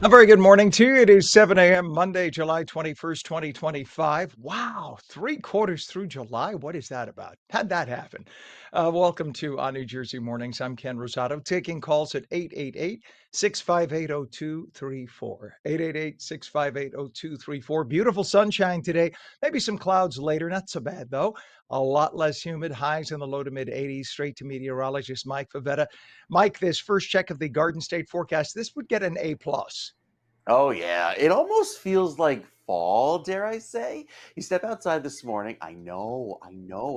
A very good morning to you. It is 7 a.m. Monday, July 21st, 2025. Wow, three quarters through July. What is that about? How'd that happen? Welcome to ONNJ Jersey Mornings. I'm Ken Rosato, taking calls at 888-658-0234. 888-658-0234. Beautiful sunshine today. Maybe some clouds later. Not so bad, though. A lot less humid. Highs in the low to mid 80s. Straight to meteorologist Mike Favetta. Mike, this first check of the Garden State forecast, this would get an A plus. Oh yeah, it almost feels like fall, dare I say? You step outside this morning. I know.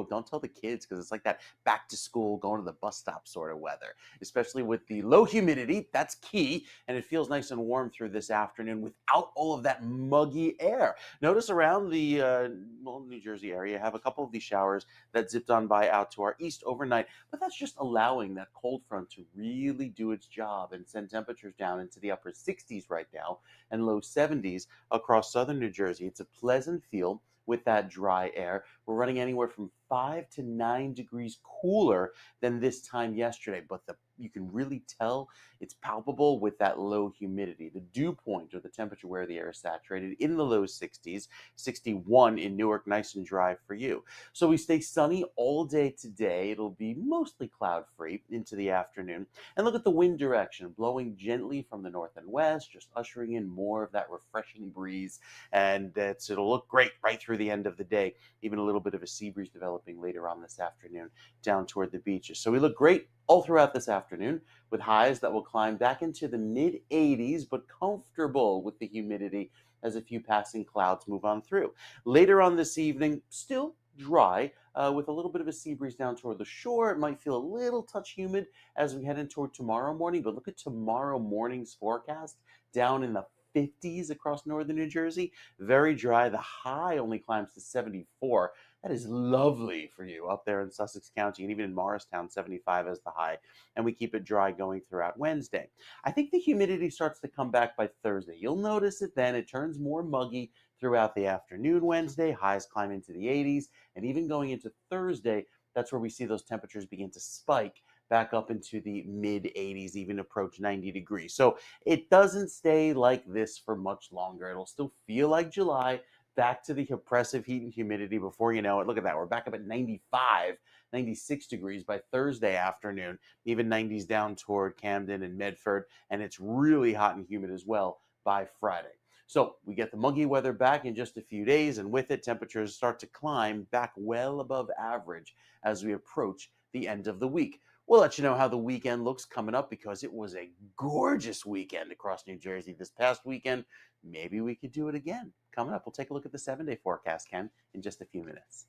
Don't tell the kids because it's like that back to school, going to the bus stop sort of weather, especially with the low humidity. That's key, and it feels nice and warm through this afternoon without all of that muggy air. Notice around the New Jersey area, have a couple of these showers that zipped on by out to our east overnight, but that's just allowing that cold front to really do its job and send temperatures down into the upper 60s right now and low 70s across southern New Jersey. It's a pleasant feel with that dry air. We're running anywhere from 5 to 9 degrees cooler than this time yesterday, but you can really tell it's palpable with that low humidity. The dew point, or the temperature where the air is saturated, in the low 60s, 61 in Newark, nice and dry for you. So we stay sunny all day today. It'll be mostly cloud free into the afternoon. And look at the wind direction, blowing gently from the north and west, just ushering in more of that refreshing breeze. And it'll look great right through the end of the day. Even a little bit of a sea breeze developing later on this afternoon down toward the beaches. So we look great all throughout this afternoon with highs that will climb back into the mid 80s, but comfortable with the humidity as a few passing clouds move on through. Later on this evening, still dry, with a little bit of a sea breeze down toward the shore. It might feel a little touch humid as we head in toward tomorrow morning, but look at tomorrow morning's forecast down in the 50s across northern New Jersey. Very dry. The high only climbs to 74. That is lovely for you up there in Sussex County, and even in Morristown, 75 as the high. And we keep it dry going throughout Wednesday. I think the humidity starts to come back by Thursday. You'll notice it then. It turns more muggy throughout the afternoon Wednesday. Highs climb into the 80s. And even going into Thursday, that's where we see those temperatures begin to spike back up into the mid 80s, even approach 90 degrees. So it doesn't stay like this for much longer. It'll still feel like July, back to the oppressive heat and humidity before you know it. Look at that. We're back up at 95, 96 degrees by Thursday afternoon, even 90s down toward Camden and Medford. And it's really hot and humid as well by Friday. So we get the muggy weather back in just a few days, and with it, temperatures start to climb back well above average as we approach the end of the week. We'll let you know how the weekend looks coming up because it was a gorgeous weekend across New Jersey this past weekend. Maybe we could do it again. Coming up, we'll take a look at the 7 day forecast, Ken, in just a few minutes.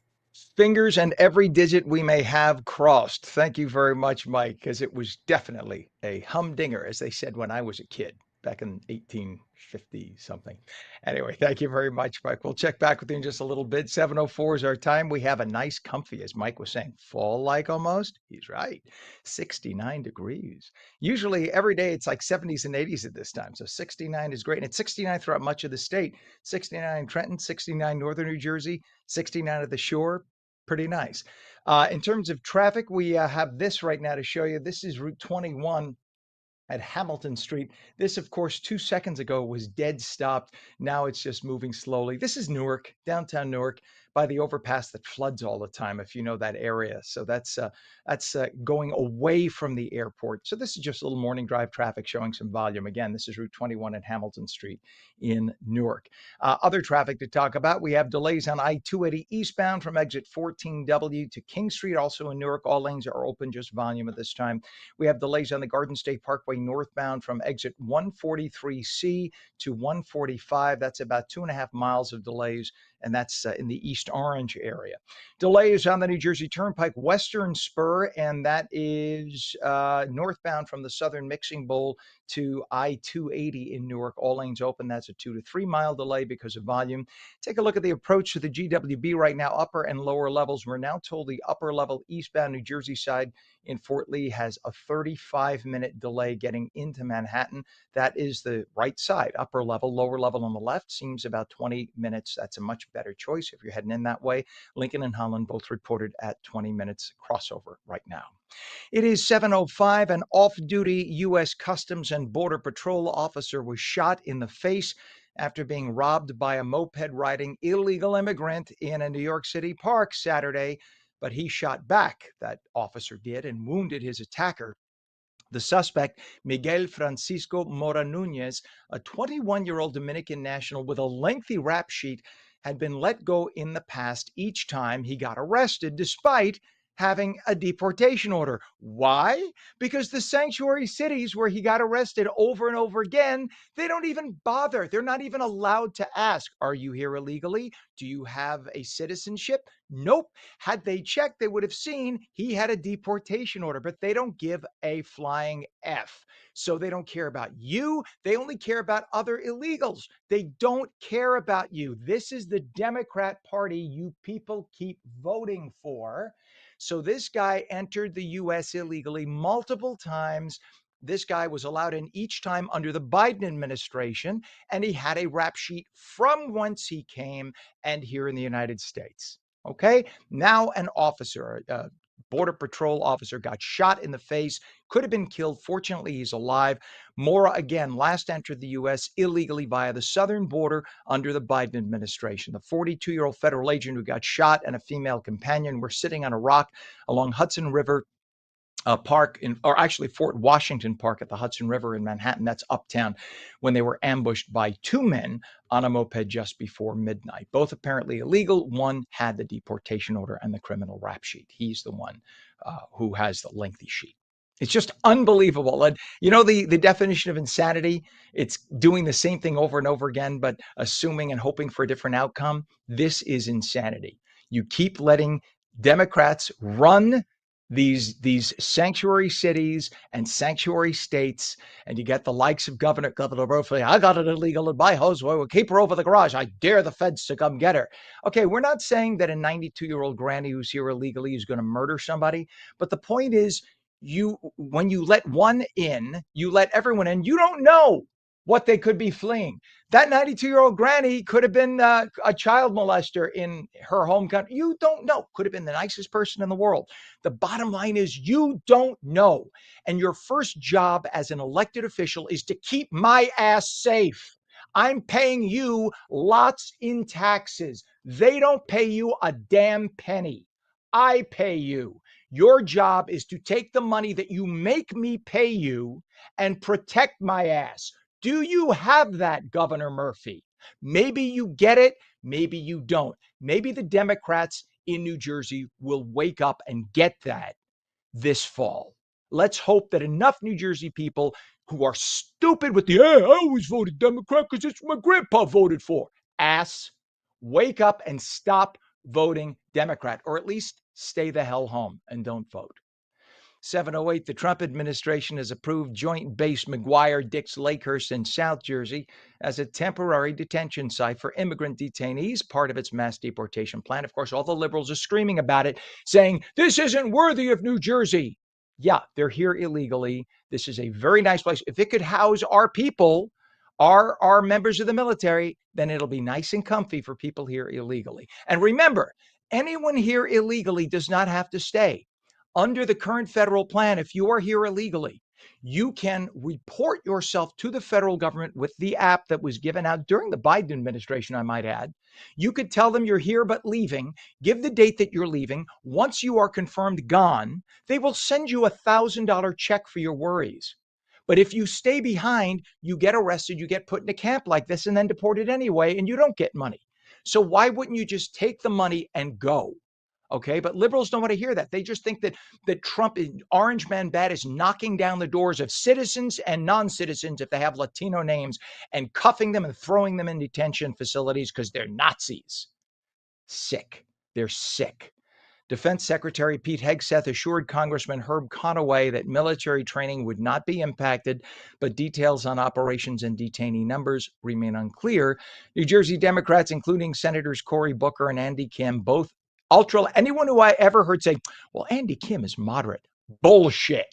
Fingers and every digit we may have crossed. Thank you very much, Mike, because it was definitely a humdinger, as they said when I was a kid back in 1850 something. Anyway, thank you very much, Mike. We'll check back with you in just a little bit. 7:04 is our time. We have a nice, comfy, as Mike was saying, fall like almost. He's right. 69 degrees. Usually every day it's like 70s and 80s at this time. So 69 is great. And it's 69 throughout much of the state. 69 in Trenton, 69 northern New Jersey, 69 at the shore. Pretty nice. In terms of traffic, we have this right now to show you. This is Route 21 at Hamilton Street. This, of course, 2 seconds ago was dead stopped. Now it's just moving slowly. This is Newark, downtown Newark, by the overpass that floods all the time, if you know that area. So that's going away from the airport. So this is just a little morning drive traffic showing some volume. Again, this is Route 21 at Hamilton Street in Newark. Other traffic to talk about. We have delays on I-280 eastbound from exit 14W to King Street, also in Newark. All lanes are open, just volume at this time. We have delays on the Garden State Parkway northbound from exit 143C to 145. That's about 2.5 miles of delays, and that's in the East Orange area. Delays on the New Jersey Turnpike Western Spur, and that is northbound from the Southern Mixing Bowl to I-280 in Newark. All lanes open. That's a 2 to 3 mile delay because of volume. Take a look at the approach to the GWB right now, upper and lower levels. We're now told the upper level eastbound New Jersey side in Fort Lee has a 35-minute delay getting into Manhattan. That is the right side, upper level. Lower level on the left seems about 20 minutes. That's a much better choice if you're heading in that way. Lincoln and Holland both reported at 20 minutes crossover right now. It is 7:05. An off-duty U.S. Customs and Border Patrol officer was shot in the face after being robbed by a moped-riding illegal immigrant in a New York City park Saturday. But he shot back, that officer did, and wounded his attacker. The suspect, Miguel Francisco Mora Nunez, a 21-year-old Dominican national with a lengthy rap sheet, had been let go in the past each time he got arrested, despite having a deportation order. Why? Because the sanctuary cities where he got arrested over and over again, they don't even bother. They're not even allowed to ask, are you here illegally? Do you have a citizenship? Nope. Had they checked, they would have seen he had a deportation order, but they don't give a flying F. So they don't care about you. They only care about other illegals. They don't care about you. This is the Democrat Party you people keep voting for. So this guy entered the US illegally multiple times. This guy was allowed in each time under the Biden administration, and he had a rap sheet from whence he came and here in the United States. Okay. Now, an officer, a Border Patrol officer, got shot in the face, could have been killed. Fortunately, he's alive. Mora, again, last entered the U.S. illegally via the southern border under the Biden administration. The 42-year-old federal agent who got shot and a female companion were sitting on a rock along Hudson River park or actually Fort Washington Park at the Hudson River in Manhattan. That's uptown, when they were ambushed by two men on a moped just before midnight. Both apparently illegal. One had the deportation order and the criminal rap sheet. He's the one who has the lengthy sheet. It's just unbelievable. And you know, the definition of insanity, it's doing the same thing over and over again, but assuming and hoping for a different outcome. This is insanity. You keep letting Democrats run these sanctuary cities and sanctuary states, and you get the likes of Governor Murphy. I got it illegal in my house. We'll keep her over the garage. I dare the feds to come get her. Okay, we're not saying that a 92-year-old granny who's here illegally is going to murder somebody, but the point is, when you let one in, you let everyone in. You don't know what they could be fleeing. That 92-year-old granny could have been a child molester in her home country. You don't know. Could have been the nicest person in the world. The bottom line is you don't know. And your first job as an elected official is to keep my ass safe. I'm paying you lots in taxes. They don't pay you a damn penny. I pay you. Your job is to take the money that you make me pay you and protect my ass. Do you have that, Governor Murphy? Maybe you get it. Maybe you don't. Maybe the Democrats in New Jersey will wake up and get that this fall. Let's hope that enough New Jersey people who are stupid with I always voted Democrat because it's what my grandpa voted for. Ass, wake up and stop voting Democrat, or at least stay the hell home and don't vote. 7:08, the Trump administration has approved Joint Base McGuire-Dix Lakehurst in South Jersey as a temporary detention site for immigrant detainees, part of its mass deportation plan. Of course, all the liberals are screaming about it, saying, this isn't worthy of New Jersey. Yeah, they're here illegally. This is a very nice place. If it could house our people, our members of the military, then it'll be nice and comfy for people here illegally. And remember, anyone here illegally does not have to stay. Under the current federal plan, if you are here illegally, you can report yourself to the federal government with the app that was given out during the Biden administration, I might add. You could tell them you're here but leaving, give the date that you're leaving. Once you are confirmed gone, they will send you $1,000 check for your worries. But if you stay behind, you get arrested, you get put in a camp like this and then deported anyway, and you don't get money. So why wouldn't you just take the money and go? Okay, but liberals don't want to hear that. They just think that Trump, Orange Man Bad, is knocking down the doors of citizens and non-citizens if they have Latino names and cuffing them and throwing them in detention facilities because they're Nazis. Sick. They're sick. Defense Secretary Pete Hegseth assured Congressman Herb Conaway that military training would not be impacted, but details on operations and detainee numbers remain unclear. New Jersey Democrats, including Senators Cory Booker and Andy Kim, both ultra. Anyone who I ever heard say, well, Andy Kim is moderate. Bullshit.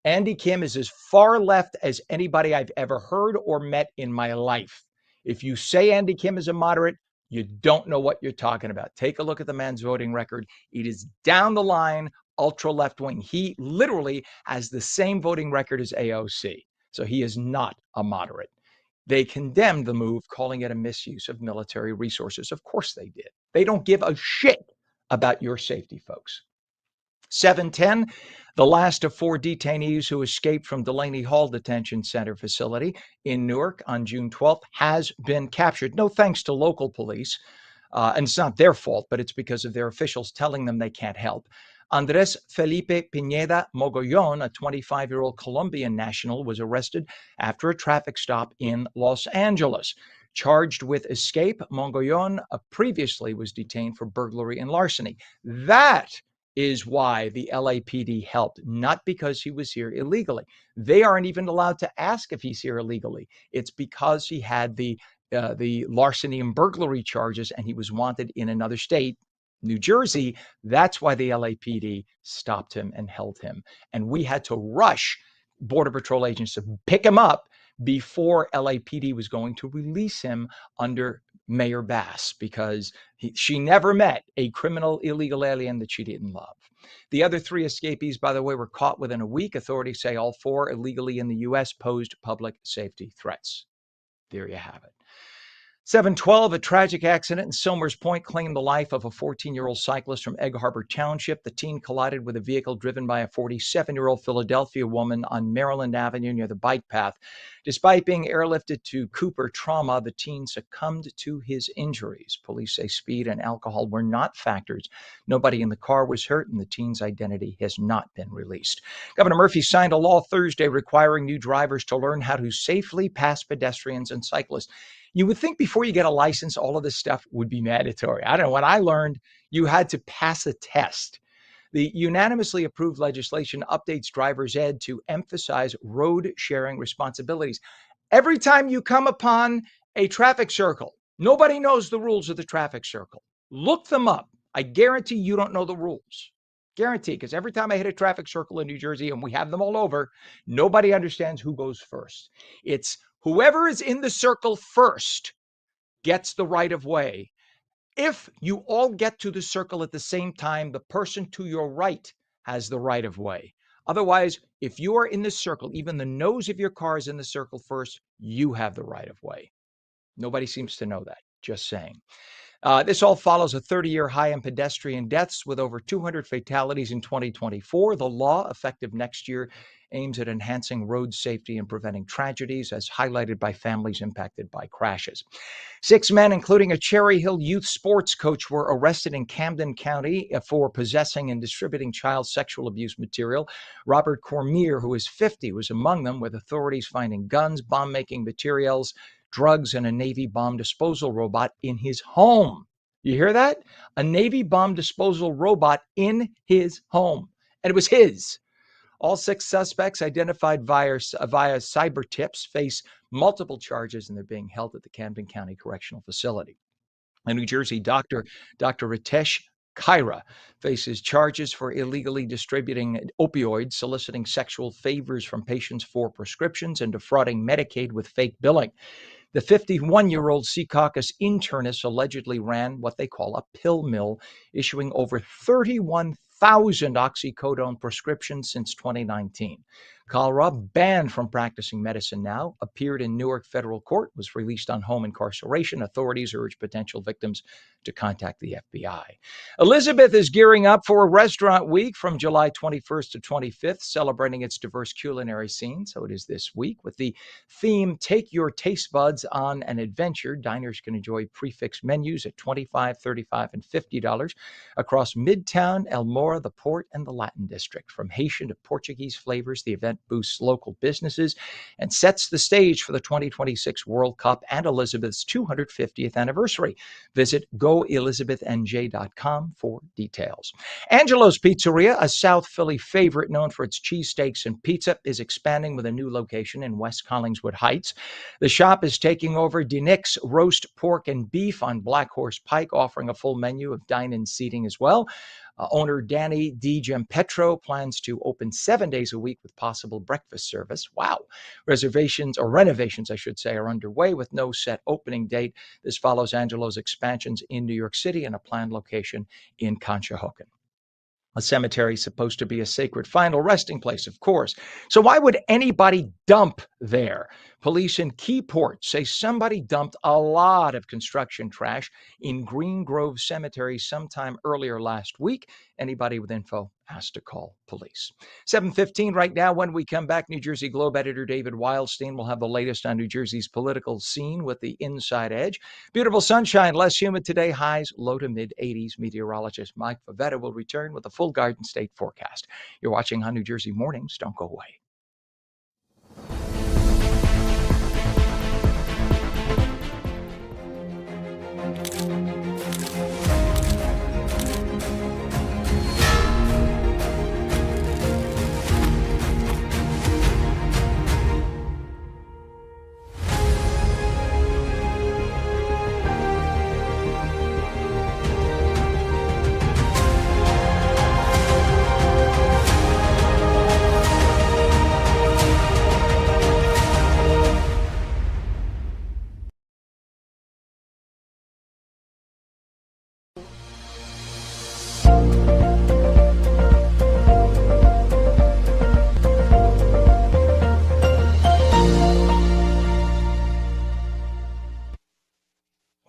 Andy Kim is as far left as anybody I've ever heard or met in my life. If you say Andy Kim is a moderate, you don't know what you're talking about. Take a look at the man's voting record. It is down the line ultra left wing. He literally has the same voting record as AOC. So he is not a moderate. They condemned the move, calling it a misuse of military resources. Of course they did. They don't give a shit about your safety, folks. 710, the last of 4 detainees who escaped from Delaney Hall Detention Center facility in Newark on June 12th, has been captured. No thanks to local police. And it's not their fault, but it's because of their officials telling them they can't help. Andres Felipe Pineda Mogollon, a 25-year-old Colombian national, was arrested after a traffic stop in Los Angeles. Charged with escape, Mogollon previously was detained for burglary and larceny. That is why the LAPD helped, not because he was here illegally. They aren't even allowed to ask if he's here illegally. It's because he had the larceny and burglary charges, and he was wanted in another state, New Jersey. That's why the LAPD stopped him and held him. And we had to rush Border Patrol agents to pick him up before LAPD was going to release him under Mayor Bass, because she never met a criminal illegal alien that she didn't love. The other 3 escapees, by the way, were caught within a week. Authorities say all 4 illegally in the U.S. posed public safety threats. There you have it. 712, a tragic accident in Silmers Point claimed the life of a 14-year-old cyclist from Egg Harbor Township. The teen collided with a vehicle driven by a 47-year-old Philadelphia woman on Maryland Avenue near the bike path. Despite being airlifted to Cooper Trauma, the teen succumbed to his injuries. Police say speed and alcohol were not factors. Nobody in the car was hurt, and the teen's identity has not been released. Governor Murphy signed a law Thursday requiring new drivers to learn how to safely pass pedestrians and cyclists. You would think before you get a license, all of this stuff would be mandatory. I don't know. When I learned you had to pass a test. The unanimously approved legislation updates driver's ed to emphasize road sharing responsibilities. Every time you come upon a traffic circle, nobody knows the rules of the traffic circle. Look them up. I guarantee you don't know the rules. Guarantee, because every time I hit a traffic circle in New Jersey, and we have them all over, nobody understands who goes first. It's whoever is in the circle first gets the right of way. If you all get to the circle at the same time, the person to your right has the right of way. Otherwise, if you are in the circle, even the nose of your car is in the circle first, you have the right of way. Nobody seems to know that. Just saying. This all follows a 30-year high in pedestrian deaths with over 200 fatalities in 2024. The law, effective next year, aims at enhancing road safety and preventing tragedies, as highlighted by families impacted by crashes. 6 men, including a Cherry Hill youth sports coach, were arrested in Camden County for possessing and distributing child sexual abuse material. Robert Cormier, who is 50, was among them, with authorities finding guns, bomb-making materials, drugs, and a Navy bomb disposal robot in his home. You hear that? A Navy bomb disposal robot in his home. And it was his. All 6 suspects, identified via cyber tips, face multiple charges, and they're being held at the Camden County Correctional Facility. A New Jersey doctor, Dr. Ritesh Kaira, faces charges for illegally distributing opioids, soliciting sexual favors from patients for prescriptions, and defrauding Medicaid with fake billing. The 51-year-old Secaucus internist allegedly ran what they call a pill mill, issuing over 31,000 oxycodone prescriptions since 2019. Kalra, banned from practicing medicine now, appeared in Newark federal court, was released on home incarceration. Authorities urge potential victims to contact the FBI. Elizabeth is gearing up for a restaurant week from July 21st to 25th, celebrating its diverse culinary scene. So it is this week with the theme, Take Your Taste Buds on an Adventure. Diners can enjoy prefix menus at $25, $35, and $50 across Midtown, Elmora, the Port, and the Latin District. From Haitian to Portuguese flavors, the event boosts local businesses and sets the stage for the 2026 World Cup and Elizabeth's 250th anniversary. Visit goelizabethnj.com for details. Angelo's Pizzeria, a South Philly favorite known for its cheesesteaks and pizza, is expanding with a new location in West Collingswood Heights. The shop is taking over Dinick's roast pork and beef on Black Horse Pike, offering a full menu of dine-in seating as well. Owner Danny DiGiampetro plans to open 7 days a week with possible breakfast service. Wow. Reservations, or renovations, I should say, are underway with no set opening date. This follows Angelo's expansions in New York City and a planned location in Conshohocken. A cemetery is supposed to be a sacred final resting place, of course. So why would anybody dump there? Police in Keyport say somebody dumped a lot of construction trash in Green Grove Cemetery sometime earlier last week. Anybody with info has to call police. 7:15 right now. When we come back, New Jersey Globe editor David Wildstein will have the latest on New Jersey's political scene with the Inside Edge. Beautiful sunshine, less humid today, highs low to mid 80s. Meteorologist Mike Favetta will return with a full Garden State forecast. You're watching on New Jersey Mornings. Don't go away.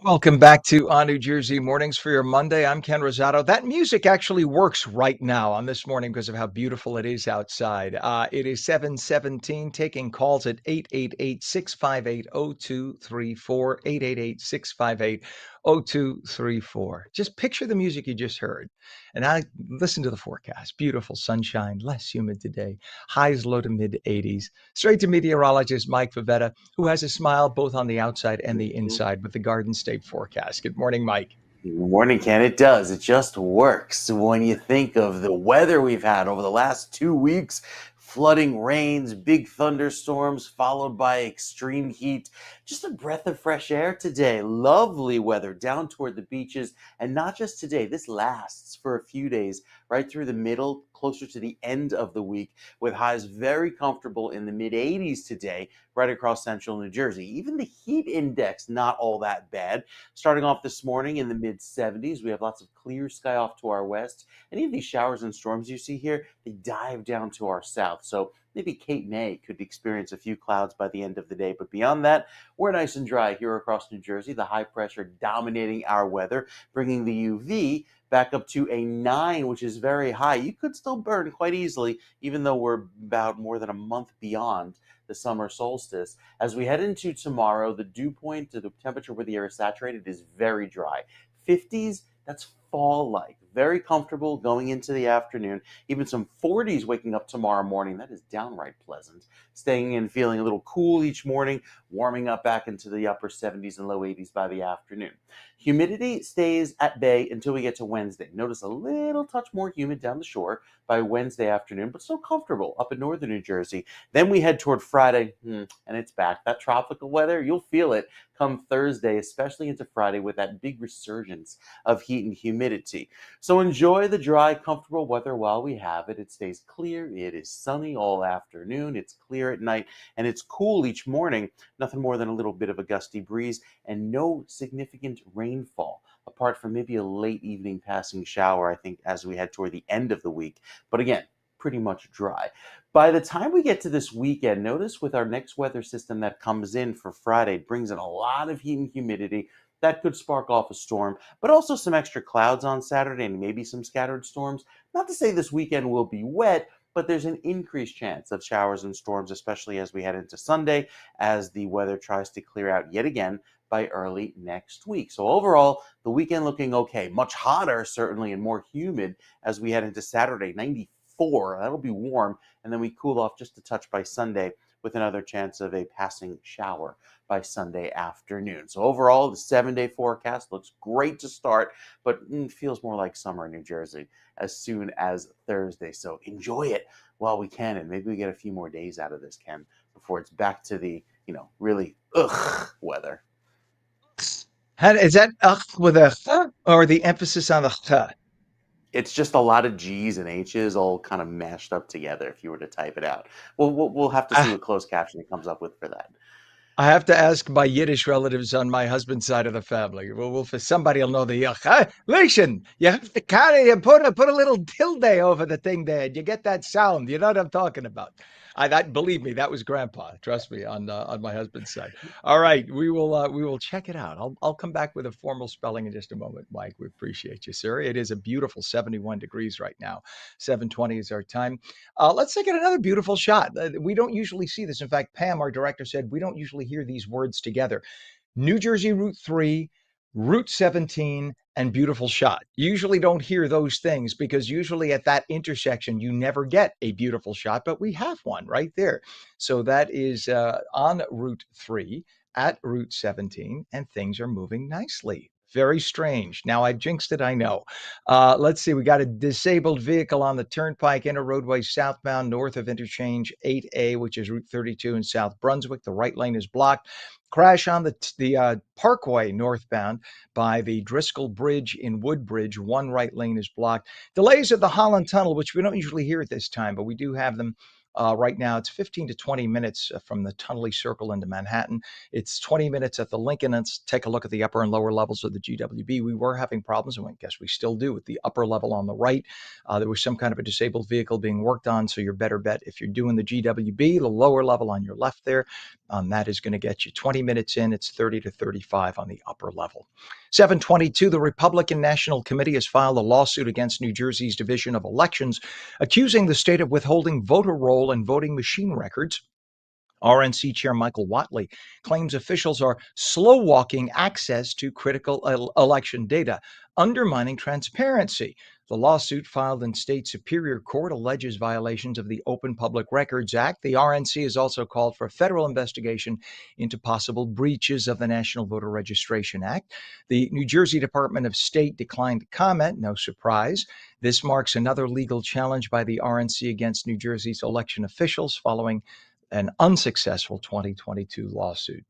Welcome back to On New Jersey Mornings for your Monday. I'm Ken Rosato. That music actually works right now on this morning because of how beautiful it is outside. It is 7:17, taking calls at 888-658-0234, 888-658-0234. Just picture the music you just heard. And I listen to the forecast. Beautiful sunshine, less humid today, highs low to mid 80s. Straight to meteorologist Mike Favetta, who has a smile both on the outside and the Mhm. inside with the Garden State forecast. Good morning, Mike. Good morning, Ken. It does. It just works. When you think of the weather we've had over the last 2 weeks, flooding rains, big thunderstorms, followed by extreme heat. Just a breath of fresh air today. Lovely weather down toward the beaches. And not just today, this lasts for a few days, right through the middle, closer to the end of the week, with highs very comfortable in the mid 80s today, right across central New Jersey. Even the heat index, not all that bad. Starting off this morning in the mid 70s, we have lots of clear sky off to our west. Any of these showers and storms you see here, they dive down to our south. So maybe Cape May could experience a few clouds by the end of the day. But beyond that, we're nice and dry here across New Jersey. The high pressure dominating our weather, bringing the UV back up to a 9, which is very high. You could still burn quite easily, even though we're about more than a month beyond the summer solstice. As we head into tomorrow, the dew point to the temperature where the air is saturated is very dry. 50s, that's fall like. Very comfortable going into the afternoon. Even some 40s waking up tomorrow morning. That is downright pleasant. Staying in, feeling a little cool each morning, warming up back into the upper 70s and low 80s by the afternoon. Humidity stays at bay until we get to Wednesday. Notice a little touch more humid down the shore by Wednesday afternoon, but still comfortable up in northern New Jersey. Then we head toward Friday, and it's back. That tropical weather, you'll feel it come Thursday, especially into Friday with that big resurgence of heat and humidity. So enjoy the dry, comfortable weather while we have it. It stays clear. It is sunny all afternoon. It's clear at night, and it's cool each morning. Nothing more than a little bit of a gusty breeze and no significant rainfall, apart from maybe a late evening passing shower, I think, as we head toward the end of the week. But again, pretty much dry. By the time we get to this weekend, notice with our next weather system that comes in for Friday, it brings in a lot of heat and humidity. That could spark off a storm, but also some extra clouds on Saturday and maybe some scattered storms. Not to say this weekend will be wet, but there's an increased chance of showers and storms, especially as we head into Sunday, as the weather tries to clear out yet again by early next week. So overall, the weekend looking okay. Much hotter, certainly, and more humid as we head into Saturday, 94. That'll be warm, and then we cool off just a touch by Sunday with another chance of a passing shower by Sunday afternoon. So overall, the 7-day forecast looks great to start, but feels more like summer in New Jersey as soon as Thursday. So enjoy it while we can, and maybe we get a few more days out of this, Ken, before it's back to the, really weather. Is that with a or the emphasis on the It's just a lot of G's and H's all kind of mashed up together if you were to type it out. We'll have to see uh, what closed captioning comes up with for that. I have to ask my Yiddish relatives on my husband's side of the family. Somebody will know the yuck. Listen, you have to carry and put a little tilde over the thing there, and you get that sound. You know what I'm talking about. That believe me, that was Grandpa. Trust me, on my husband's side. All right, we will check it out. I'll come back with a formal spelling in just a moment, Mike. We appreciate you, sir. It is a beautiful 71 degrees right now. 7:20 is our time. Let's take another beautiful shot. We don't usually see this. In fact, Pam, our director, said we don't usually hear these words together. New Jersey Route 3, Route 17, and beautiful shot. You usually don't hear those things because usually at that intersection, you never get a beautiful shot, but we have one right there. So that is on Route 3 at Route 17, and things are moving nicely. Very strange. Now I jinxed it, I know. Let's see, we got a disabled vehicle on the turnpike inner roadway southbound north of interchange 8A, which is Route 32 in South Brunswick. The right lane is blocked. Crash on the Parkway northbound by the Driscoll Bridge in Woodbridge. One right lane is blocked. Delays at the Holland Tunnel, which we don't usually hear at this time, but we do have them right now. It's 15 to 20 minutes from the Tunnelly Circle into Manhattan. It's 20 minutes at the Lincoln. Let's take a look at the upper and lower levels of the GWB. We were having problems, and I guess we still do, with the upper level on the right. There was some kind of a disabled vehicle being worked on, so your better bet if you're doing the GWB, the lower level on your left there, that is going to get you 20 minutes in. It's 30 to 35 on the upper level. 722, the Republican National Committee has filed a lawsuit against New Jersey's Division of Elections, accusing the state of withholding voter roll and voting machine records. RNC Chair Michael Whatley claims officials are slow walking access to critical election data, undermining transparency. The lawsuit filed in state superior court alleges violations of the Open Public Records Act. The RNC has also called for a federal investigation into possible breaches of the National Voter Registration Act. The New Jersey Department of State declined to comment, no surprise. This marks another legal challenge by the RNC against New Jersey's election officials following an unsuccessful 2022 lawsuit.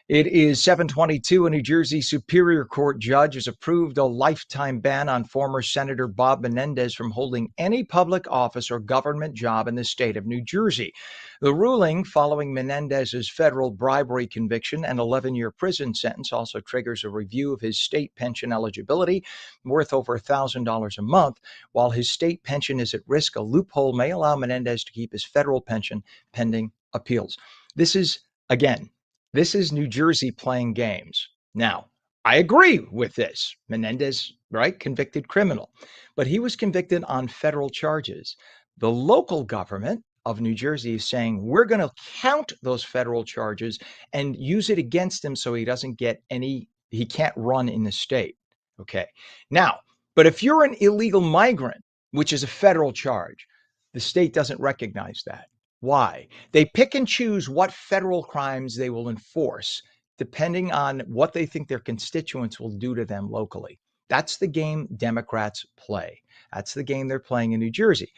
It is 722. A New Jersey Superior Court judge has approved a lifetime ban on former Senator Bob Menendez from holding any public office or government job in the state of New Jersey. The ruling, following Menendez's federal bribery conviction and 11-year prison sentence, also triggers a review of his state pension eligibility, worth over $1,000 a month. While his state pension is at risk, a loophole may allow Menendez to keep his federal pension pending appeals. This is New Jersey playing games. Now, I agree with this. Menendez, right, convicted criminal, but he was convicted on federal charges. The local government of New Jersey is saying we're going to count those federal charges and use it against him so he doesn't get he can't run in the state. Okay. Now, but if you're an illegal migrant, which is a federal charge, the state doesn't recognize that. Why? They pick and choose what federal crimes they will enforce depending on what they think their constituents will do to them locally. That's the game Democrats play. That's the game they're playing in New Jersey.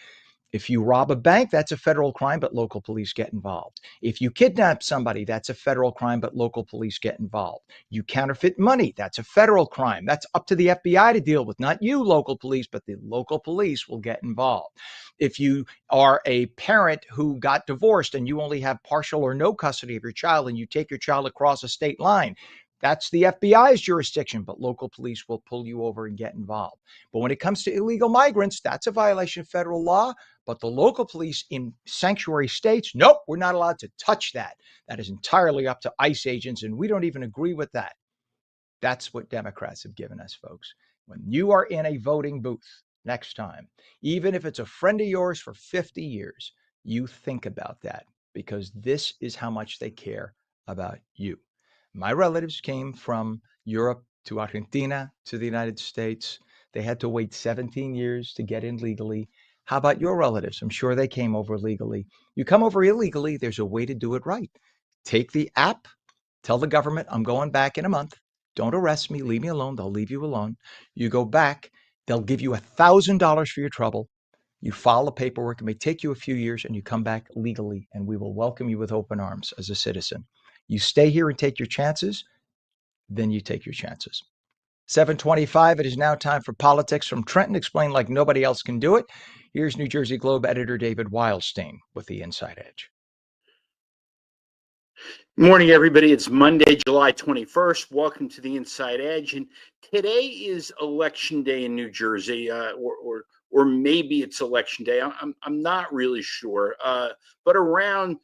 If you rob a bank, that's a federal crime, but local police get involved. If you kidnap somebody, that's a federal crime, but local police get involved. You counterfeit money, that's a federal crime. That's up to the FBI to deal with, not you, local police, but the local police will get involved. If you are a parent who got divorced and you only have partial or no custody of your child and you take your child across a state line, that's the FBI's jurisdiction, but local police will pull you over and get involved. But when it comes to illegal migrants, that's a violation of federal law. But the local police in sanctuary states, nope, we're not allowed to touch that. That is entirely up to ICE agents, and we don't even agree with that. That's what Democrats have given us, folks. When you are in a voting booth next time, even if it's a friend of yours for 50 years, you think about that because this is how much they care about you. My relatives came from Europe to Argentina to the United States. They had to wait 17 years to get in legally. How about your relatives? I'm sure they came over legally. You come over illegally, there's a way to do it right. Take the app, tell the government, I'm going back in a month. Don't arrest me, leave me alone. They'll leave you alone. You go back, they'll give you $1,000 for your trouble. You file the paperwork. It may take you a few years, and you come back legally, and we will welcome you with open arms as a citizen. You stay here and take your chances, then you take your chances. 725, it is now time for politics from Trenton, explained like nobody else can do it. Here's New Jersey Globe editor David Wildstein with the Inside Edge. Morning, everybody. It's Monday, July 21st. Welcome to the Inside Edge. And today is Election Day in New Jersey, or maybe it's Election Day. I'm not really sure. But around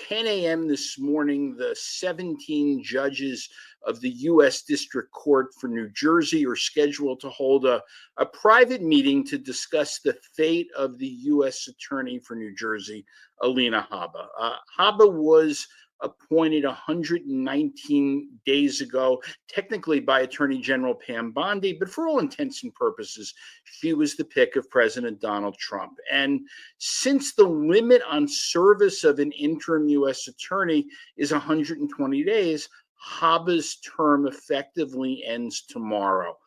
10 a.m. this morning, the 17 judges of the U.S. District Court for New Jersey are scheduled to hold a private meeting to discuss the fate of the U.S. Attorney for New Jersey, Alina Habba. Habba was appointed 119 days ago, technically by Attorney General Pam Bondi, but for all intents and purposes, she was the pick of President Donald Trump. And since the limit on service of an interim U.S. attorney is 120 days, Habba's term effectively ends tomorrow.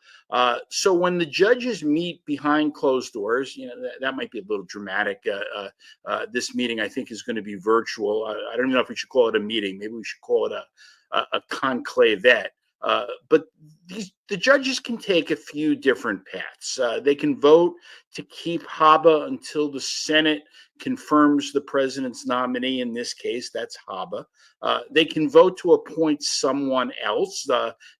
So when the judges meet behind closed doors, that might be a little dramatic. This meeting, I think, is going to be virtual. I don't even know if we should call it a meeting. Maybe we should call it a conclavette. But the judges can take a few different paths. They can vote to keep Habba until the Senate confirms the president's nominee. In this case, that's Habba. They can vote to appoint someone else.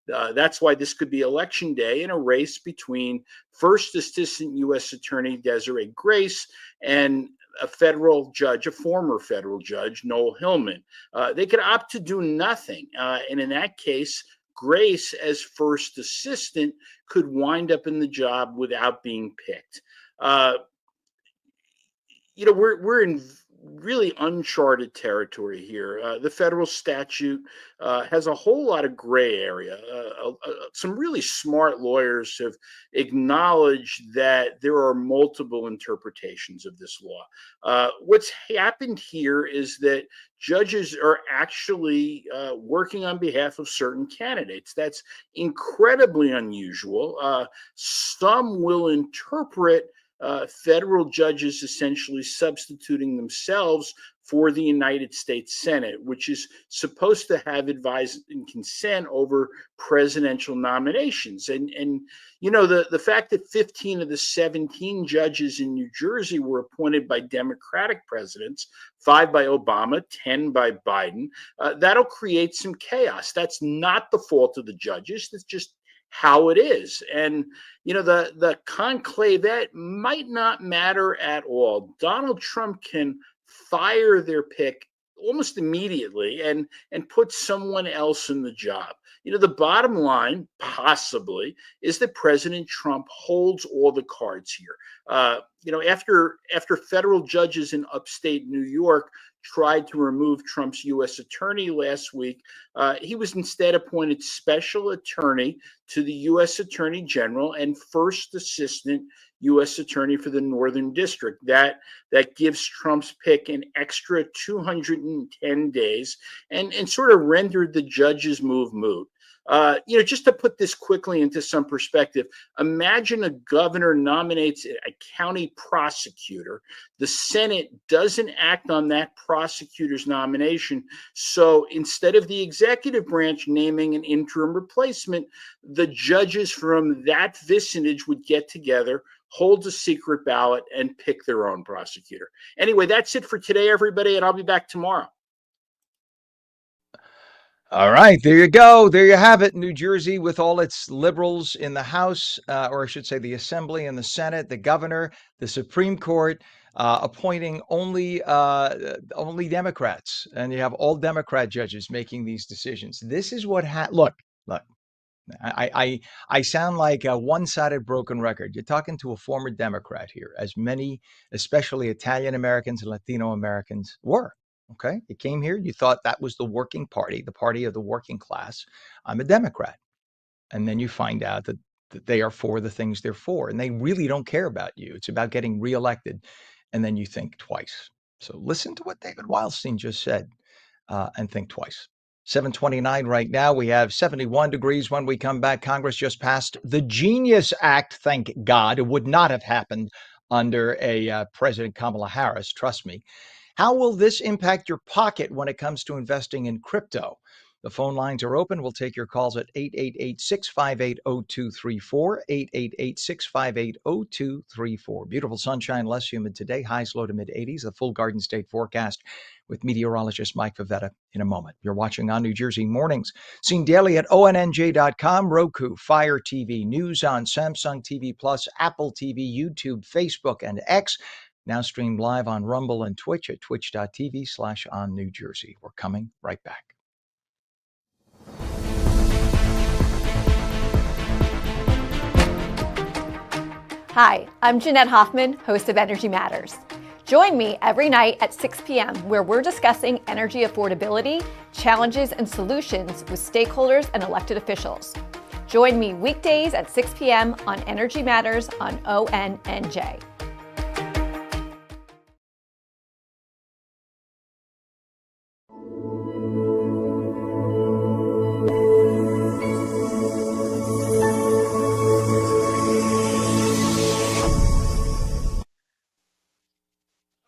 That's why this could be Election Day in a race between First Assistant U.S. Attorney Desiree Grace and a federal judge, a former federal judge, Noel Hillman. They could opt to do nothing. And in that case, Grace, as first assistant, could wind up in the job without being picked. We're in really uncharted territory here. The federal statute has a whole lot of gray area. Some really smart lawyers have acknowledged that there are multiple interpretations of this law. What's happened here is that judges are actually working on behalf of certain candidates. That's incredibly unusual. Some will interpret federal judges essentially substituting themselves for the United States Senate, which is supposed to have advice and consent over presidential nominations. And the fact that 15 of the 17 judges in New Jersey were appointed by Democratic presidents, 5 by Obama, 10 by Biden, that'll create some chaos. That's not the fault of the judges. That's just how it is. And the conclavette might not matter at all. Donald Trump can fire their pick almost immediately and put someone else in the job. The bottom line, possibly, is that President Trump holds all the cards here. After federal judges in upstate New York tried to remove Trump's U.S. attorney last week, he was instead appointed special attorney to the U.S. Attorney General and first assistant U.S. attorney for the Northern District. That gives Trump's pick an extra 210 days and sort of rendered the judge's move moot. Just to put this quickly into some perspective, imagine a governor nominates a county prosecutor. The Senate doesn't act on that prosecutor's nomination. So instead of the executive branch naming an interim replacement, the judges from that vicinage would get together, hold a secret ballot, and pick their own prosecutor. Anyway, that's it for today, everybody, and I'll be back tomorrow. All right, there you go. There you have it. New Jersey, with all its liberals in the House, or I should say the Assembly and the Senate, the governor, the Supreme Court, appointing only Democrats, and you have all Democrat judges making these decisions. This is what look. I sound like a one-sided broken record. You're talking to a former Democrat here, as many, especially Italian Americans and Latino Americans, were. Okay, you came here, you thought that was the working party, the party of the working class. I'm a Democrat. And then you find out that they are for the things they're for, and they really don't care about you. It's about getting reelected. And then you think twice. So listen to what David Wildstein just said and think twice. 7:29 right now. We have 71 degrees when we come back. Congress just passed the Genius Act. Thank God. It would not have happened under a President Kamala Harris. Trust me. How will this impact your pocket when it comes to investing in crypto? The phone lines are open. We'll take your calls at 888-658-0234, 888-658-0234. Beautiful sunshine, less humid today, highs low to mid-80s, the full Garden State forecast with meteorologist Mike Favetta in a moment. You're watching On New Jersey Mornings, seen daily at ONNJ.com, Roku, Fire TV, news on Samsung TV Plus, Apple TV, YouTube, Facebook, and X. Now streamed live on Rumble and Twitch at twitch.tv/OnNewJersey. We're coming right back. Hi, I'm Jeanette Hoffman, host of Energy Matters. Join me every night at 6 p.m. where we're discussing energy affordability, challenges, and solutions with stakeholders and elected officials. Join me weekdays at 6 p.m. on Energy Matters on ONNJ.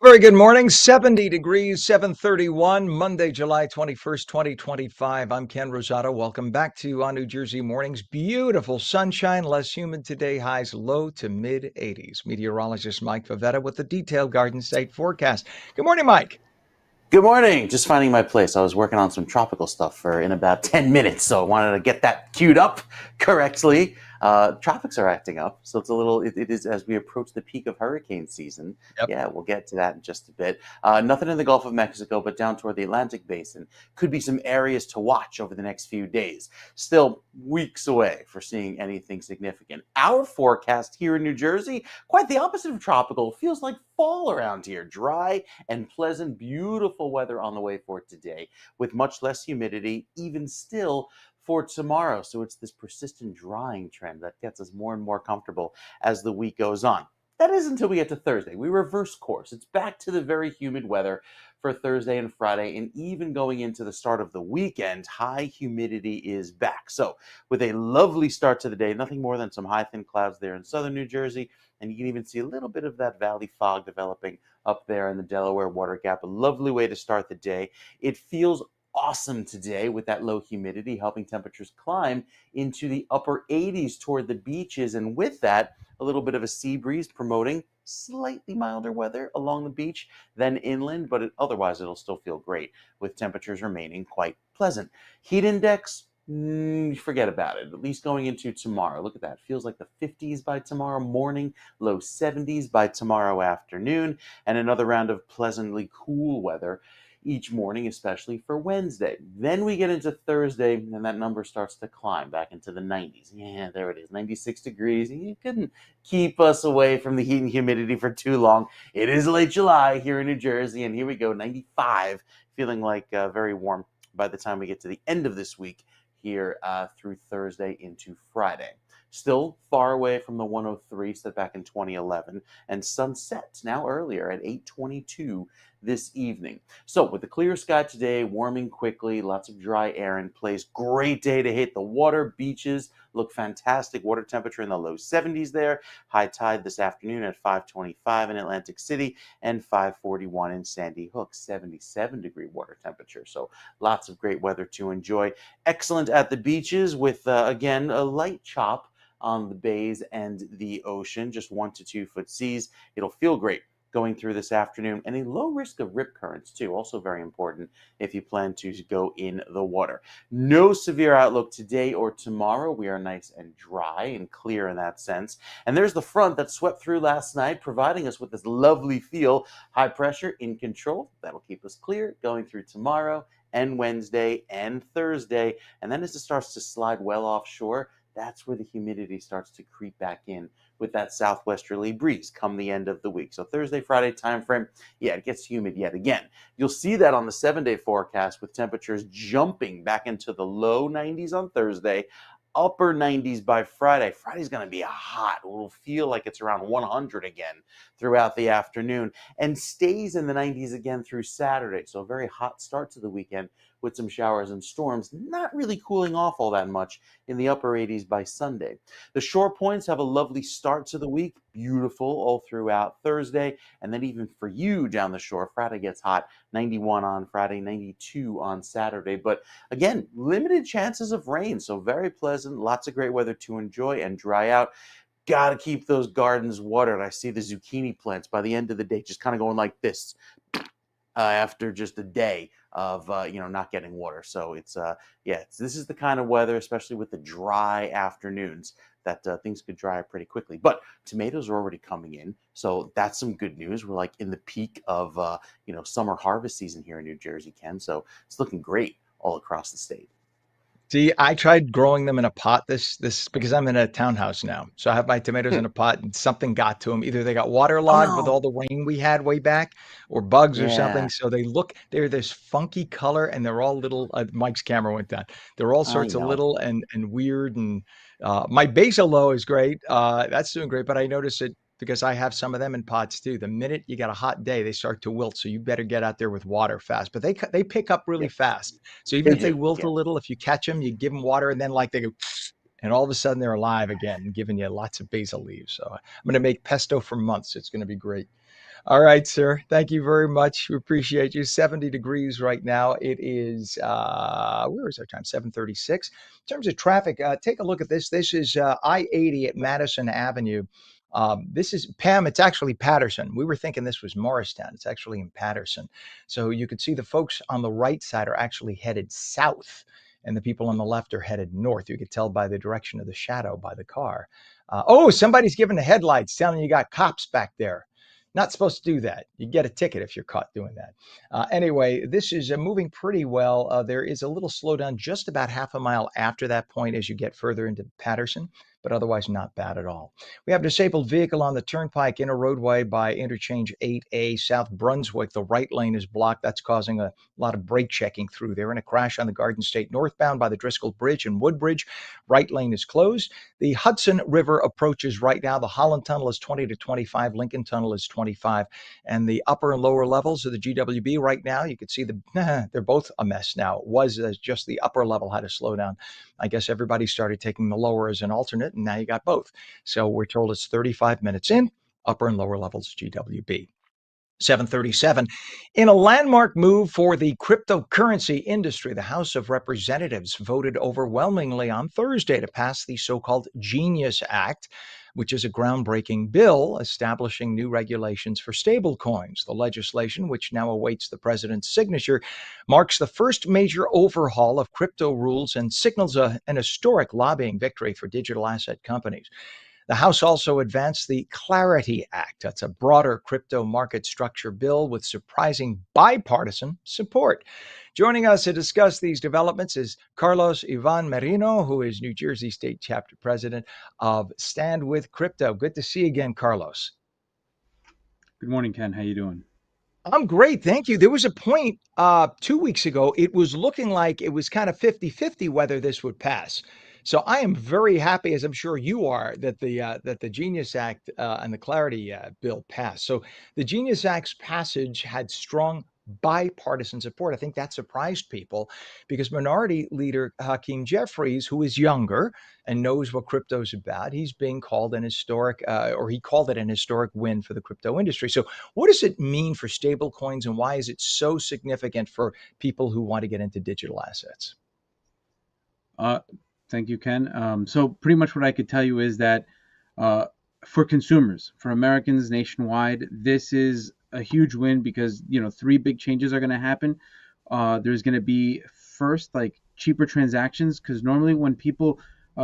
Very good morning. 70 degrees, 7:31, Monday, July 21st, 2025. I'm Ken Rosato. Welcome back to On New Jersey Mornings. Beautiful sunshine, less humid today, highs low to mid-80s. Meteorologist Mike Favetta with the detailed Garden State forecast. Good morning, Mike. Good morning. Just finding my place. I was working on some tropical stuff in about 10 minutes, so I wanted to get that queued up correctly. Tropics are acting up, so it's a little, it is as we approach the peak of hurricane season. Yep. Yeah, we'll get to that in just a bit. Nothing in the Gulf of Mexico, but down toward the Atlantic Basin could be some areas to watch over the next few days. Still weeks away for seeing anything significant. Our forecast here in New Jersey, quite the opposite of tropical. Feels like fall around here. Dry and pleasant, beautiful weather on the way for today with much less humidity, even still for tomorrow. So it's this persistent drying trend that gets us more and more comfortable as the week goes on. That is until we get to Thursday. We reverse course. It's back to the very humid weather for Thursday and Friday, and even going into the start of the weekend, high humidity is back. So with a lovely start to the day, nothing more than some high thin clouds there in southern New Jersey, and you can even see a little bit of that valley fog developing up there in the Delaware Water Gap. A lovely way to start the day. It feels awesome today with that low humidity, helping temperatures climb into the upper 80s toward the beaches, and with that, a little bit of a sea breeze promoting slightly milder weather along the beach than inland, but otherwise it'll still feel great with temperatures remaining quite pleasant. Heat index, forget about it, at least going into tomorrow. Look at that. Feels like the 50s by tomorrow morning, low 70s by tomorrow afternoon, and another round of pleasantly cool weather each morning, especially for Wednesday. Then we get into Thursday, and that number starts to climb back into the 90s. Yeah, there it is, 96 degrees. You couldn't keep us away from the heat and humidity for too long. It is late July here in New Jersey, and here we go, 95, feeling like very warm by the time we get to the end of this week here through Thursday into Friday. Still far away from the 103 set back in 2011, and sunset now earlier at 8:22 this evening. So with the clear sky today, warming quickly, lots of dry air in place. Great day to hit the water. Beaches look fantastic. Water temperature in the low 70s there. High tide this afternoon at 5:25 in Atlantic City and 5:41 in Sandy Hook. 77-degree water temperature. So lots of great weather to enjoy. Excellent at the beaches with, again, a light chop on the bays and the ocean, just 1 to 2 foot seas. It'll feel great going through this afternoon, and a low risk of rip currents too, also very important if you plan to go in the water. No severe outlook today or tomorrow. We are nice and dry and clear in that sense. And there's the front that swept through last night, providing us with this lovely feel. High pressure in control. That'll keep us clear going through tomorrow and Wednesday and Thursday. And then as it starts to slide well offshore, that's where the humidity starts to creep back in with that southwesterly breeze come the end of the week. So Thursday, Friday timeframe, yeah, it gets humid yet again. You'll see that on the 7-day forecast with temperatures jumping back into the low 90s on Thursday, upper 90s by Friday. Friday's going to be hot. It'll feel like it's around 100 again throughout the afternoon, and stays in the 90s again through Saturday. So a very hot start to the weekend with some showers and storms, not really cooling off all that much in the upper 80s by Sunday. The shore points have a lovely start to the week, beautiful all throughout Thursday, and then even for you down the shore, Friday gets hot, 91 on Friday, 92 on Saturday. But again, limited chances of rain, so very pleasant, lots of great weather to enjoy and dry out. Got to keep those gardens watered. I see the zucchini plants by the end of the day just kind of going like this after just a day of not getting water. So it's this is the kind of weather, especially with the dry afternoons, that things could dry up pretty quickly. But tomatoes are already coming in, so that's some good news. We're like in the peak of summer harvest season here in New Jersey, Ken. So it's looking great all across the state. See, I tried growing them in a pot this because I'm in a townhouse now. So I have my tomatoes in a pot and something got to them. Either they got Oh waterlogged with no! all the rain we had way back or bugs or something. Yeah, So they're this funky color and they're all little, Mike's camera went down. They're all I sorts of know. little and weird. And my basil though is great. That's doing great. But I notice it because I have some of them in pots too. The minute you got a hot day, they start to wilt. So you better get out there with water fast. But they pick up really Yeah, fast. So even they if they do. wilt Yeah. a little, if you catch them, you give them water, and then like they go, and all of a sudden they're alive again, giving you lots of basil leaves. So I'm going to make pesto for months. It's going to be great. All right, sir. Thank you very much. We appreciate you. 70 degrees right now. It is, where is our time? 7:36. In terms of traffic, take a look at this. This is I-80 at Madison Avenue. This is Pam. It's actually Patterson. We were thinking this was Morristown. It's actually in Patterson. So you could see the folks on the right side are actually headed south, and the people on the left are headed north. You could tell by the direction of the shadow by the car. Somebody's giving the headlights, telling you got cops back there. Not supposed to do that. You get a ticket if you're caught doing that. Anyway, this is moving pretty well. There is a little slowdown just about half a mile after that point as you get further into Patterson, but otherwise not bad at all. We have a disabled vehicle on the turnpike inner roadway by interchange 8A South Brunswick. The right lane is blocked. That's causing a lot of brake checking through there. And a crash on the Garden State northbound by the Driscoll Bridge and Woodbridge. Right lane is closed. The Hudson River approaches right now. The Holland Tunnel is 20 to 25. Lincoln Tunnel is 25. And the upper and lower levels of the GWB right now, you can see they're both a mess now. It was just the upper level had to slow down. I guess everybody started taking the lower as an alternate, and now you got both. So we're told it's 35 minutes in, upper and lower levels GWB. 737. In a landmark move for the cryptocurrency industry, the House of Representatives voted overwhelmingly on Thursday to pass the so-called Genius Act, which is a groundbreaking bill establishing new regulations for stablecoins. The legislation, which now awaits the president's signature, marks the first major overhaul of crypto rules and signals an historic lobbying victory for digital asset companies. The House also advanced the Clarity Act. That's a broader crypto market structure bill with surprising bipartisan support. Joining us to discuss these developments is Carlos Ivan Merino, who is New Jersey State Chapter President of Stand With Crypto. Good to see you again, Carlos. Good morning, Ken. How you doing? I'm great. Thank you. There was a point 2 weeks ago, it was looking like it was kind of 50-50 whether this would pass. So I am very happy, as I'm sure you are, that the Genius Act and the Clarity bill passed. So the Genius Act's passage had strong bipartisan support. I think that surprised people because Minority Leader Hakeem Jeffries, who is younger and knows what crypto is about, he's being called an historic, or he called it an historic win for the crypto industry. So what does it mean for stable coins and why is it so significant for people who want to get into digital assets? Thank you, Ken. So pretty much what I could tell you is that for consumers, for Americans nationwide, this is a huge win because, three big changes are going to happen. There's going to be first, like cheaper transactions, because normally when people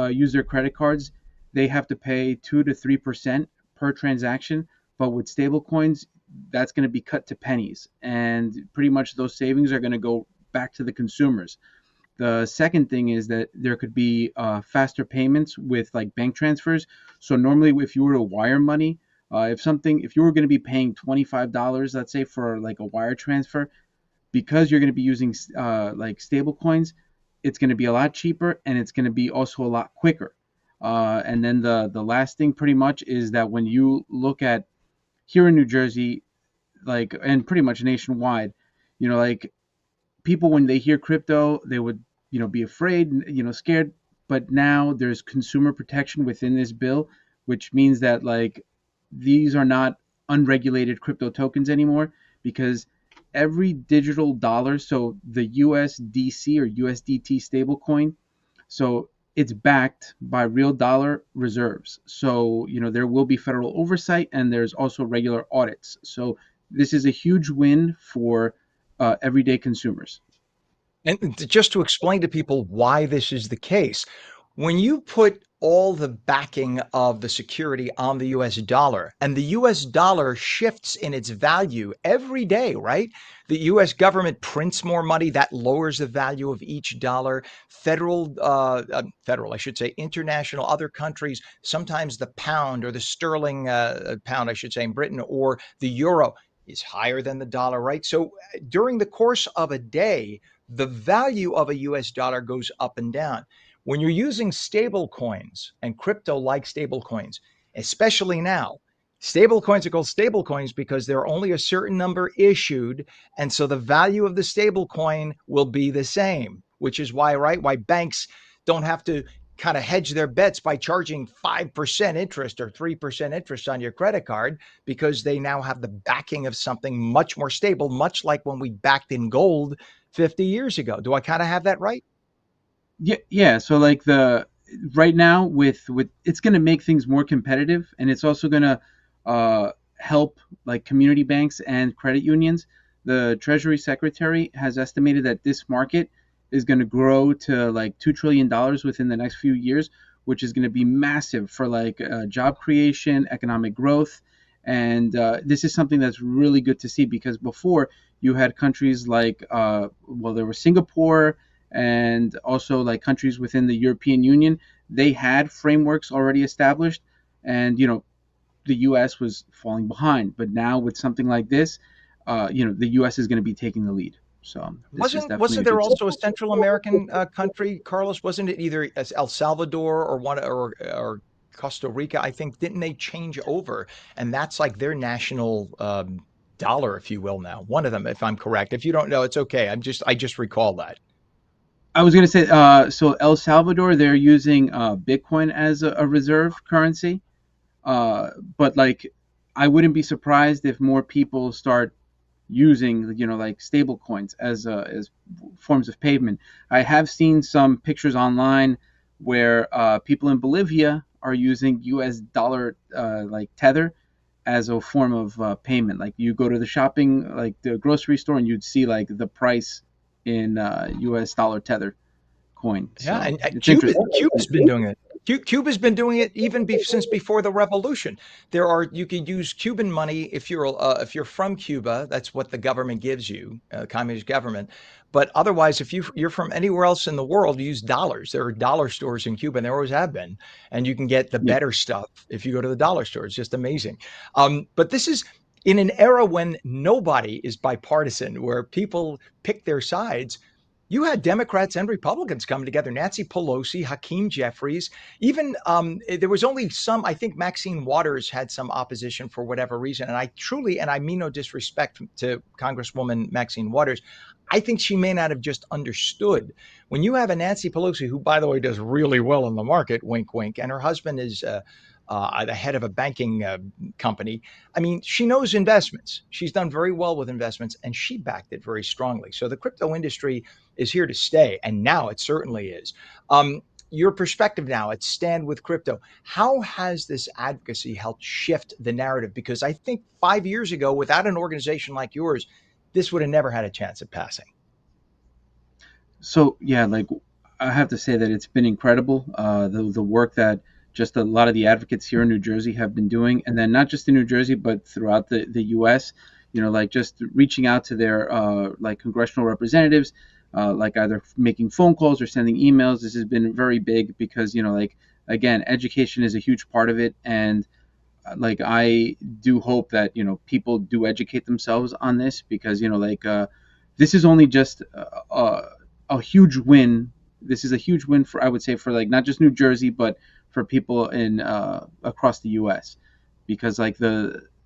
use their credit cards, they have to pay 2 to 3% per transaction. But with stable coins, that's going to be cut to pennies. And pretty much those savings are going to go back to the consumers. The second thing is that there could be faster payments with like bank transfers. So normally if you were to wire money, if you were going to be paying $25, let's say for like a wire transfer, because you're going to be using like stable coins, it's going to be a lot cheaper and it's going to be also a lot quicker. And then the last thing pretty much is that when you look at here in New Jersey, like, and pretty much nationwide, like people, when they hear crypto, they would, be afraid, scared. But now there's consumer protection within this bill, which means that like these are not unregulated crypto tokens anymore, because every digital dollar, so the USDC or USDT stablecoin, so it's backed by real dollar reserves. So, there will be federal oversight, and there's also regular audits. So this is a huge win for everyday consumers. And just to explain to people why this is the case, when you put all the backing of the security on the US dollar, and the US dollar shifts in its value every day, right? The US government prints more money, that lowers the value of each dollar. Federal, I should say, international, other countries, sometimes the pound or the sterling pound, I should say, in Britain, or the euro is higher than the dollar, right? So during the course of a day, the value of a US dollar goes up and down. When you're using stable coins and crypto like stable coins, especially now, stable coins are called stable coins because there are only a certain number issued. And so the value of the stable coin will be the same, which is why, right? Why banks don't have to kind of hedge their bets by charging 5% interest or 3% interest on your credit card, because they now have the backing of something much more stable, much like when we backed in gold 50 years ago. Do I kind of have that right? Yeah. So like the right now with it's going to make things more competitive, and it's also going to help like community banks and credit unions. The Treasury Secretary has estimated that this market is going to grow to like $2 trillion within the next few years, which is going to be massive for like job creation, economic growth. And this is something that's really good to see, because before you had countries like, there was Singapore, and also like countries within the European Union. They had frameworks already established, and the U.S. was falling behind. But now with something like this, the U.S. is going to be taking the lead. So this is definitely Wasn't a there good also a Central American country, Carlos? Wasn't it either El Salvador or Costa Rica? I think, didn't they change over, and that's like their national dollar, if you will, now. One of them, if I'm correct. If you don't know, it's okay. I just recall that. I was going to say, so El Salvador, they're using Bitcoin as a reserve currency. But like, I wouldn't be surprised if more people start using, like stable coins as forms of payment. I have seen some pictures online where people in Bolivia are using US dollar like Tether as a form of payment. Like you go to the shopping, like the grocery store, and you'd see like the price in US dollar Tether coin. Yeah, So and it's interesting. Cuba's been doing it. Cuba's been doing it even since before the revolution. You can use Cuban money if you're from Cuba. That's what the government gives you, communist government. But otherwise, if you're from anywhere else in the world, you use dollars. There are dollar stores in Cuba, and there always have been, and you can get the Yeah. better stuff if you go to the dollar store. It's just amazing. But this is in an era when nobody is bipartisan, where people pick their sides. You had Democrats and Republicans coming together. Nancy Pelosi, Hakeem Jeffries, even there was only some. I think Maxine Waters had some opposition for whatever reason. And I mean no disrespect to Congresswoman Maxine Waters, I think she may not have just understood. When you have a Nancy Pelosi, who, by the way, does really well in the market, wink, wink, and her husband is the head of a banking company. I mean, she knows investments. She's done very well with investments, and she backed it very strongly. So the crypto industry is here to stay, and now it certainly is. Your perspective now at Stand with Crypto, how has this advocacy helped shift the narrative? Because I think 5 years ago, without an organization like yours, this would have never had a chance of passing. So yeah, like I have to say that it's been incredible. The work that just a lot of the advocates here in New Jersey have been doing, and then not just in New Jersey, but throughout the U.S. Like just reaching out to their like congressional representatives, like either making phone calls or sending emails. This has been very big because like again, education is a huge part of it, and like I do hope that people do educate themselves on this, because this is only just a huge win. This is a huge win for, I would say, for like not just New Jersey, but for people in across the U.S. because like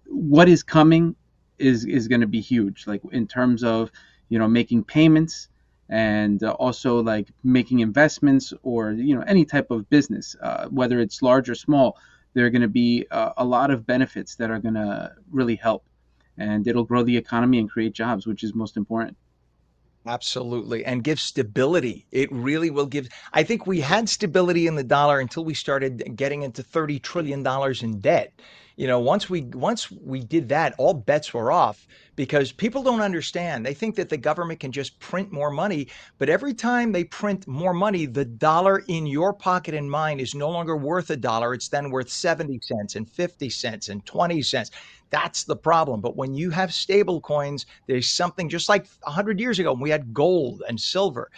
what is coming is going to be huge, like in terms of making payments, and also like making investments or any type of business, whether it's large or small. There are going to be a lot of benefits that are going to really help, and it'll grow the economy and create jobs, which is most important. Absolutely. And give stability. It really will give. I think we had stability in the dollar until we started getting into $30 trillion in debt. Once we did that, all bets were off because people don't understand. They think that the government can just print more money, but every time they print more money, the dollar in your pocket and mine is no longer worth a dollar. It's then worth 70 cents and 50 cents and 20 cents. That's the problem. But when you have stable coins, there's something just like 100 years ago when we had gold and silver.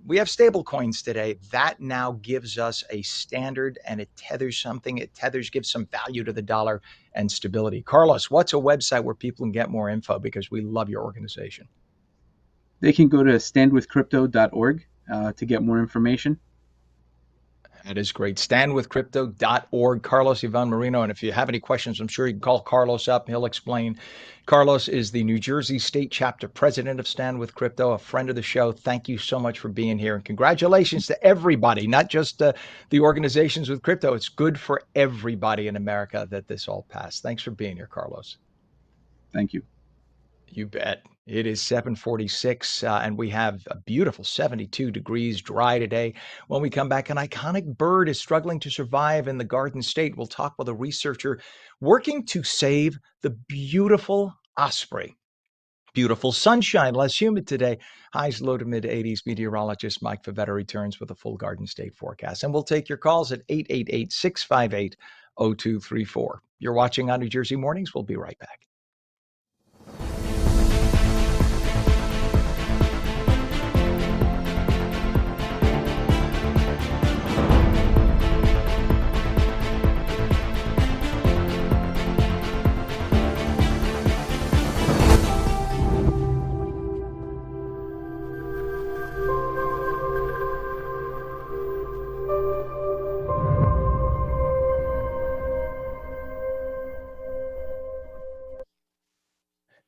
We have stable coins today. That now gives us a standard and it tethers something. It tethers, gives some value to the dollar and stability. Carlos, what's a website where people can get more info? Because we love your organization. They can go to standwithcrypto.org to get more information. That is great. Standwithcrypto.org. Carlos Ivan Marino. And if you have any questions, I'm sure you can call Carlos up. He'll explain. Carlos is the New Jersey State Chapter President of Stand With Crypto, a friend of the show. Thank you so much for being here. And congratulations to everybody, not just the organizations with crypto. It's good for everybody in America that this all passed. Thanks for being here, Carlos. Thank you. You bet. It is 7:46, and we have a beautiful 72 degrees dry today. When we come back, an iconic bird is struggling to survive in the Garden State. We'll talk with a researcher working to save the beautiful osprey. Beautiful sunshine, less humid today. Highs low to mid 80s. Meteorologist Mike Favetta returns with a full Garden State forecast. And we'll take your calls at 888-658-0234. You're watching on New Jersey Mornings. We'll be right back.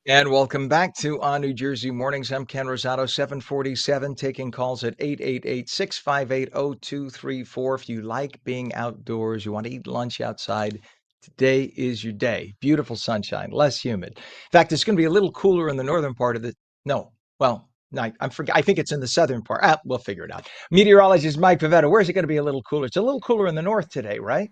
And welcome back to On New Jersey Mornings. I'm Ken Rosato, 747, taking calls at 888-658-0234. If you like being outdoors, you want to eat lunch outside, today is your day. Beautiful sunshine, less humid. In fact, it's going to be a little cooler in the northern part of the, no, well, no, I think it's in the southern part. We'll figure it out. Meteorologist Mike Favetta, where's it going to be a little cooler? It's a little cooler in the north today, right?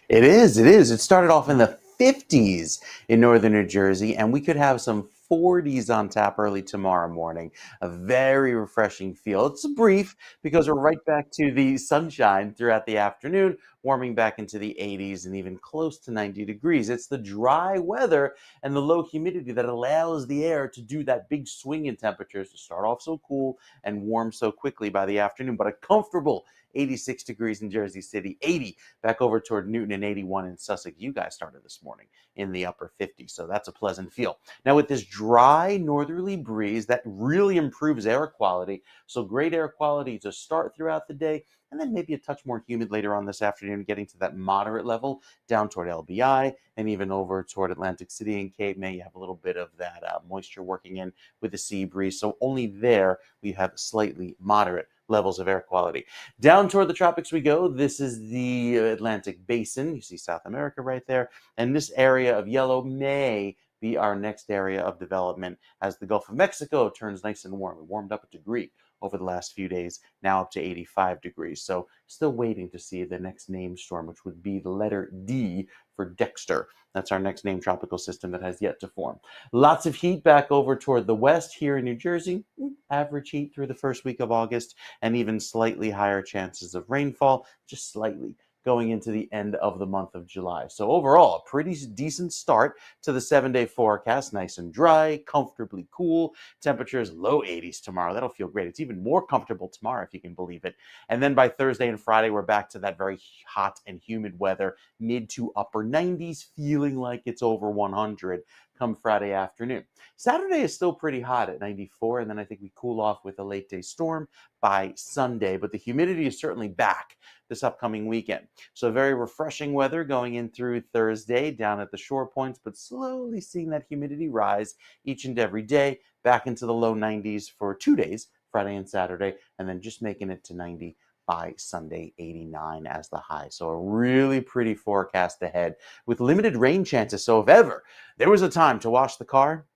It is. It is. It started off in the 50s in northern New Jersey, and we could have some 40s on tap early tomorrow morning. A very refreshing feel. It's brief because we're right back to the sunshine throughout the afternoon, warming back into the 80s and even close to 90 degrees. It's the dry weather and the low humidity that allows the air to do that big swing in temperatures to start off so cool and warm so quickly by the afternoon, but a comfortable 86 degrees in Jersey City, 80 back over toward Newton, and 81 in Sussex. You guys started this morning in the upper 50s, so that's a pleasant feel. Now with this dry northerly breeze, that really improves air quality. So great air quality to start throughout the day, and then maybe a touch more humid later on this afternoon, getting to that moderate level down toward LBI and even over toward Atlantic City and Cape May. You have a little bit of that moisture working in with the sea breeze. So only there we have slightly moderate levels of air quality. Down toward the tropics we go. This is the Atlantic Basin. You see South America right there. And this area of yellow may be our next area of development as the Gulf of Mexico turns nice and warm. It warmed up a degree over the last few days, now up to 85 degrees. So still waiting to see the next named storm, which would be the letter D for Dexter. That's our next named tropical system that has yet to form. Lots of heat back over toward the west here in New Jersey. Average heat through the first week of August, and even slightly higher chances of rainfall, just slightly, going into the end of the month of July. So overall, a pretty decent start to the 7-day forecast. Nice and dry, comfortably cool. Temperatures low 80s tomorrow. That'll feel great. It's even more comfortable tomorrow, if you can believe it. And then by Thursday and Friday, we're back to that very hot and humid weather, mid to upper 90s, feeling like it's over 100 come Friday afternoon. Saturday is still pretty hot at 94, and then I think we cool off with a late day storm by Sunday, but the humidity is certainly back this upcoming weekend. So very refreshing weather going in through Thursday down at the shore points, but slowly seeing that humidity rise each and every day back into the low 90s for 2 days, Friday and Saturday, and then just making it to 90 by Sunday, 89 as the high. So a really pretty forecast ahead with limited rain chances. So if ever there was a time to wash the car,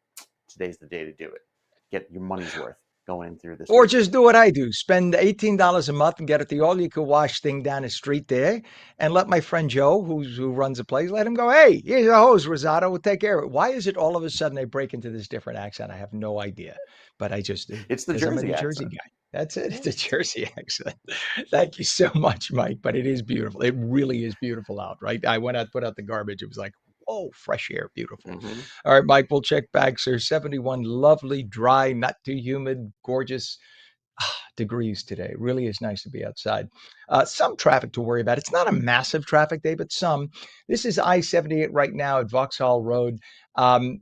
today's the day to do it. Get your money's worth going in through this Or weekend. just do what I do. Spend $18 a month and get it the all-you-can-wash thing down the street there, and let my friend Joe, who runs the place, let him go, hey, here's a hose, Rosato. We'll take care of it. Why is it all of a sudden I break into this different accent? I have no idea, but I just do It's the because I'm a Jersey New Jersey accent. guy. That's it. It's a Jersey accent. Thank you so much, Mike. But it is beautiful. It really is beautiful out, right? I went out, put out the garbage. It was like, oh, fresh air, beautiful. Mm-hmm. All right, Mike, we'll check back, sir. 71, lovely, dry, not too humid, gorgeous degrees today. Really is nice to be outside. Some traffic to worry about. It's not a massive traffic day, but some. This is I-78 right now at Vauxhall Road.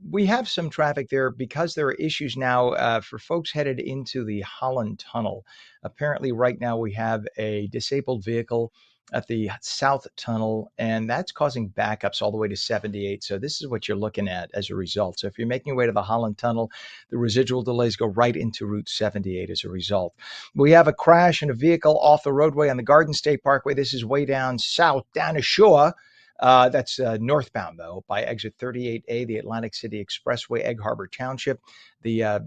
We have some traffic there because there are issues now for folks headed into the Holland Tunnel. Apparently, right now we have a disabled vehicle at the South Tunnel, and that's causing backups all the way to 78. So this is what you're looking at as a result. So if you're making your way to the Holland Tunnel, the residual delays go right into Route 78 as a result. We have a crash in a vehicle off the roadway on the Garden State Parkway. This is way down south, down ashore. That's northbound, though, by exit 38A, the Atlantic City Expressway, Egg Harbor Township. The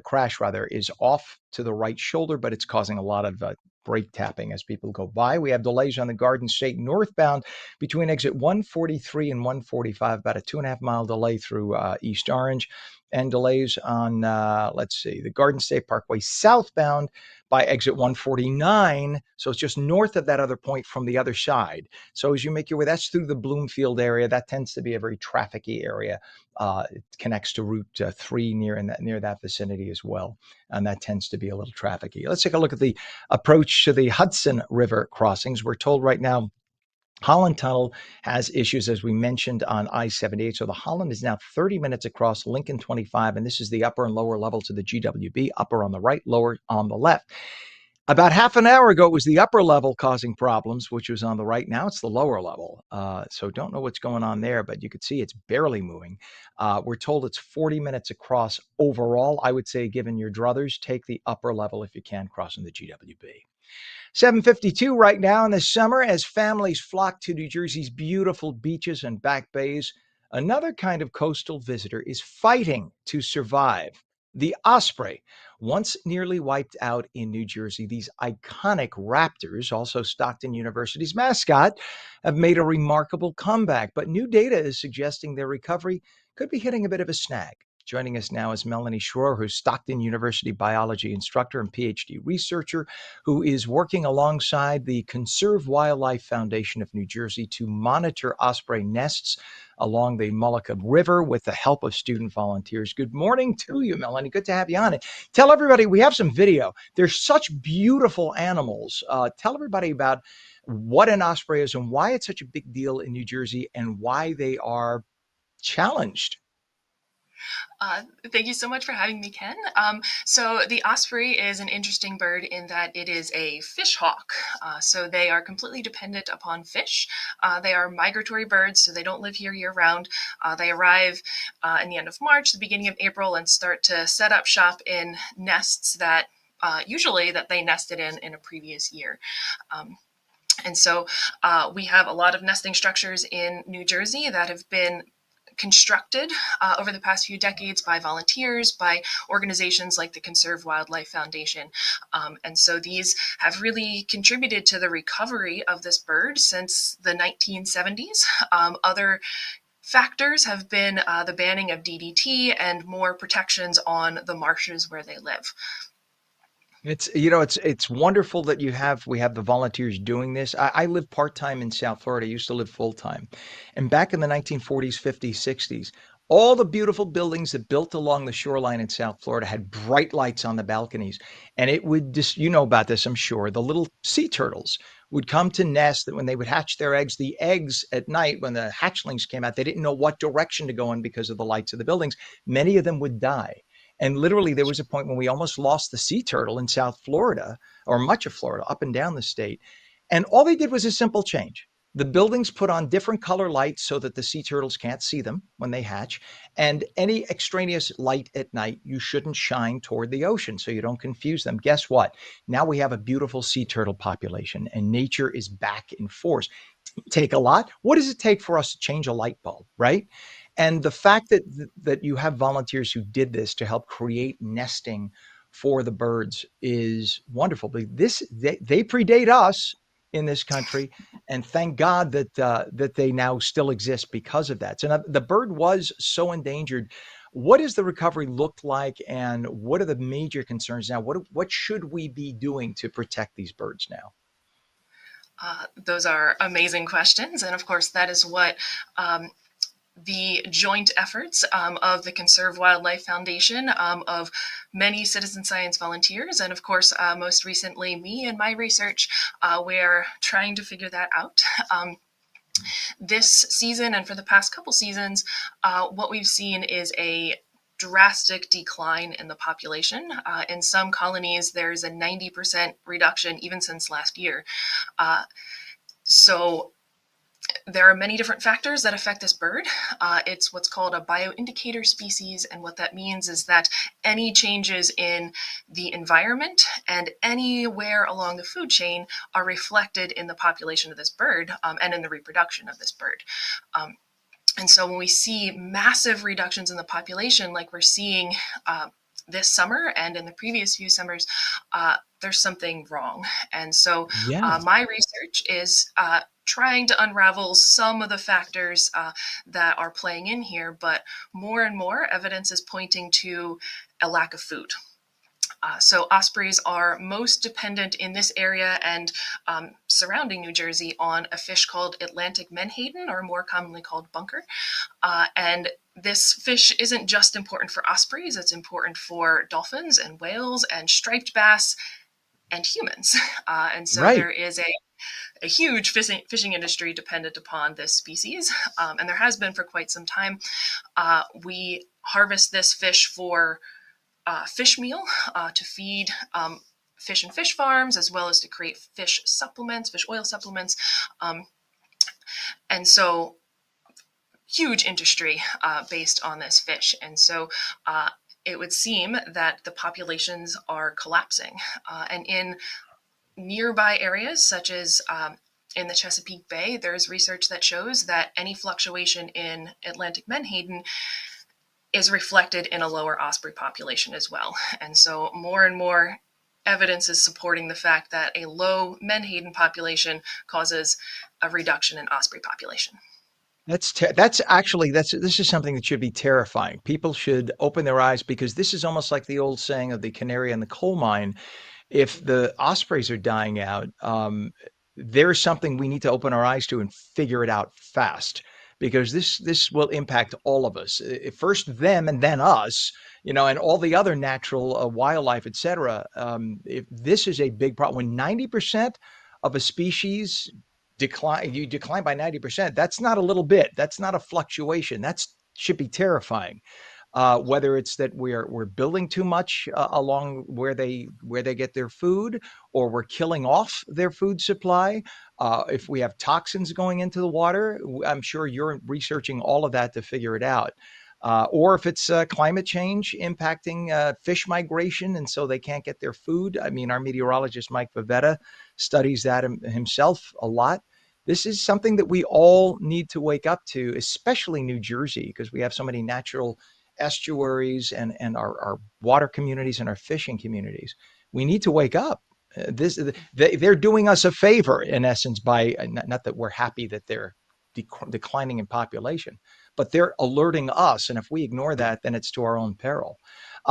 crash rather, is off to the right shoulder, but it's causing a lot of brake tapping as people go by. We have delays on the Garden State northbound between exit 143 and 145, about a 2.5 mile delay through East Orange, and delays on, the Garden State Parkway southbound by exit 149. So it's just north of that other point from the other side. So as you make your way, that's through the Bloomfield area. That tends to be a very trafficy area. It connects to Route 3 near that vicinity as well, and that tends to be a little trafficy. Let's take a look at the approach to the Hudson River crossings. We're told right now Holland Tunnel has issues, as we mentioned, on I-78. So the Holland is now 30 minutes across Lincoln 25, and this is the upper and lower levels of the GWB, upper on the right, lower on the left. About half an hour ago, it was the upper level causing problems, which was on the right. Now it's the lower level. So don't know what's going on there, but you could see it's barely moving. We're told it's 40 minutes across overall. I would say, given your druthers, take the upper level if you can, crossing the GWB. 7:52 right now in the summer as families flock to New Jersey's beautiful beaches and back bays. Another kind of coastal visitor is fighting to survive. The osprey, once nearly wiped out in New Jersey, these iconic raptors, also Stockton University's mascot, have made a remarkable comeback. But new data is suggesting their recovery could be hitting a bit of a snag. Joining us now is Melanie Schroer, who's Stockton University biology instructor and PhD researcher, who is working alongside the Conserve Wildlife Foundation of New Jersey to monitor osprey nests along the Mullica River with the help of student volunteers. Good morning to you, Melanie. Good to have you on it. Tell everybody, we have some video. They're such beautiful animals. Tell everybody about what an osprey is and why it's such a big deal in New Jersey and why they are challenged. Thank you so much for having me, Ken. So the osprey is an interesting bird in that it is a fish hawk. So they are completely dependent upon fish. They are migratory birds, so they don't live here year round. They arrive in the end of March, the beginning of April, and start to set up shop in nests that usually that they nested in a previous year. And so we have a lot of nesting structures in New Jersey that have been constructed over the past few decades by volunteers, by organizations like the Conserve Wildlife Foundation. And so these have really contributed to the recovery of this bird since the 1970s. Other factors have been the banning of DDT and more protections on the marshes where they live. It's wonderful that we have the volunteers doing this. I live part-time in South Florida. I used to live full-time. And back in the 1940s, 50s, 60s, all the beautiful buildings that built along the shoreline in South Florida had bright lights on the balconies. And it would just, you know about this, I'm sure, the little sea turtles would come to nest, that when they would hatch their eggs, the eggs at night, when the hatchlings came out, they didn't know what direction to go in because of the lights of the buildings. Many of them would die. And literally, there was a point when we almost lost the sea turtle in South Florida, or much of Florida, up and down the state. And all they did was a simple change. The buildings put on different color lights so that the sea turtles can't see them when they hatch. And any extraneous light at night, you shouldn't shine toward the ocean so you don't confuse them. Guess what? Now we have a beautiful sea turtle population and nature is back in force. Take a lot. What does it take for us to change a light bulb, right? And the fact that you have volunteers who did this to help create nesting for the birds is wonderful. But they predate us in this country, and thank God that they now still exist because of that. So now the bird was so endangered. What does the recovery look like, and what are the major concerns now? What should we be doing to protect these birds now? Those are amazing questions. And of course, that is what the joint efforts of the Conserve Wildlife Foundation, of many citizen science volunteers, and of course, most recently, me and my research, we're trying to figure that out. This season and for the past couple seasons, what we've seen is a drastic decline in the population. In some colonies, there's a 90% reduction even since last year. So there are many different factors that affect this bird. It's what's called a bioindicator species, and what that means is that any changes in the environment and anywhere along the food chain are reflected in the population of this bird, and in the reproduction of this bird. And so when we see massive reductions in the population, like we're seeing this summer and in the previous few summers, there's something wrong. And so Yeah. my research is trying to unravel some of the factors that are playing in here, but more and more evidence is pointing to a lack of food. So ospreys are most dependent in this area and surrounding New Jersey on a fish called Atlantic menhaden, or more commonly called bunker. And this fish isn't just important for ospreys, it's important for dolphins and whales and striped bass and humans. And so Right. there is a huge fishing industry dependent upon this species, and there has been for quite some time. We harvest this fish for fish meal to feed fish and fish farms, as well as to create fish supplements, fish oil supplements. And so huge industry based on this fish. And so it would seem that the populations are collapsing. And in nearby areas, such as in the Chesapeake Bay, there's research that shows that any fluctuation in Atlantic menhaden is reflected in a lower osprey population as well. And so more and more evidence is supporting the fact that a low menhaden population causes a reduction in osprey population. This is something that should be terrifying. People should open their eyes, because this is almost like the old saying of the canary in the coal mine. If the ospreys are dying out, there's something we need to open our eyes to and figure it out fast, because this will impact all of us. First them and then us, and all the other natural wildlife, etc. If this is a big problem, when 90% of a species you decline by 90%, that's not a little bit. That's not a fluctuation. That should be terrifying. Whether it's that we're building too much along where they get their food, or we're killing off their food supply. If we have toxins going into the water, I'm sure you're researching all of that to figure it out. Or if it's climate change impacting fish migration, and so they can't get their food. I mean, our meteorologist, Mike Favetta, studies that himself a lot. This is something that we all need to wake up to, especially New Jersey, because we have so many natural estuaries and our water communities and our fishing communities. We need to wake up. They're doing us a favor, in essence, by not that we're happy that they're declining in population, but they're alerting us. And if we ignore that, then it's to our own peril.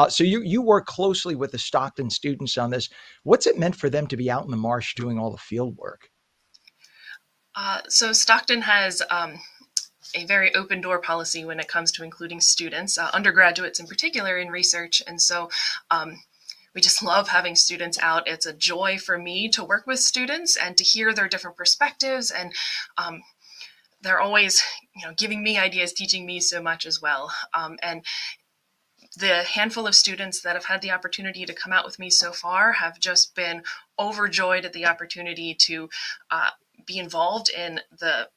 So you work closely with the Stockton students on this. What's it meant for them to be out in the marsh doing all the field work? So Stockton has a very open door policy when it comes to including students, undergraduates in particular, in research. And so we just love having students out. It's a joy for me to work with students and to hear their different perspectives. And they're always, giving me ideas, teaching me so much as well. And the handful of students that have had the opportunity to come out with me so far have just been overjoyed at the opportunity to be involved in the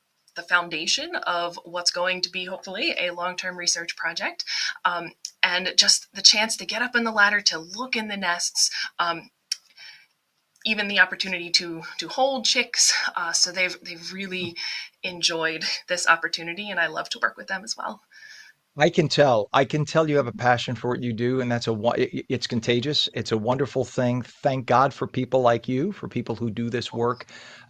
foundation of what's going to be hopefully a long-term research project, and just the chance to get up in the ladder, to look in the nests, even the opportunity to hold chicks. So they've really enjoyed this opportunity, and I love to work with them as well. I can tell. I can tell you have a passion for what you do, and it's contagious. It's a wonderful thing. Thank God for people like you, for people who do this work,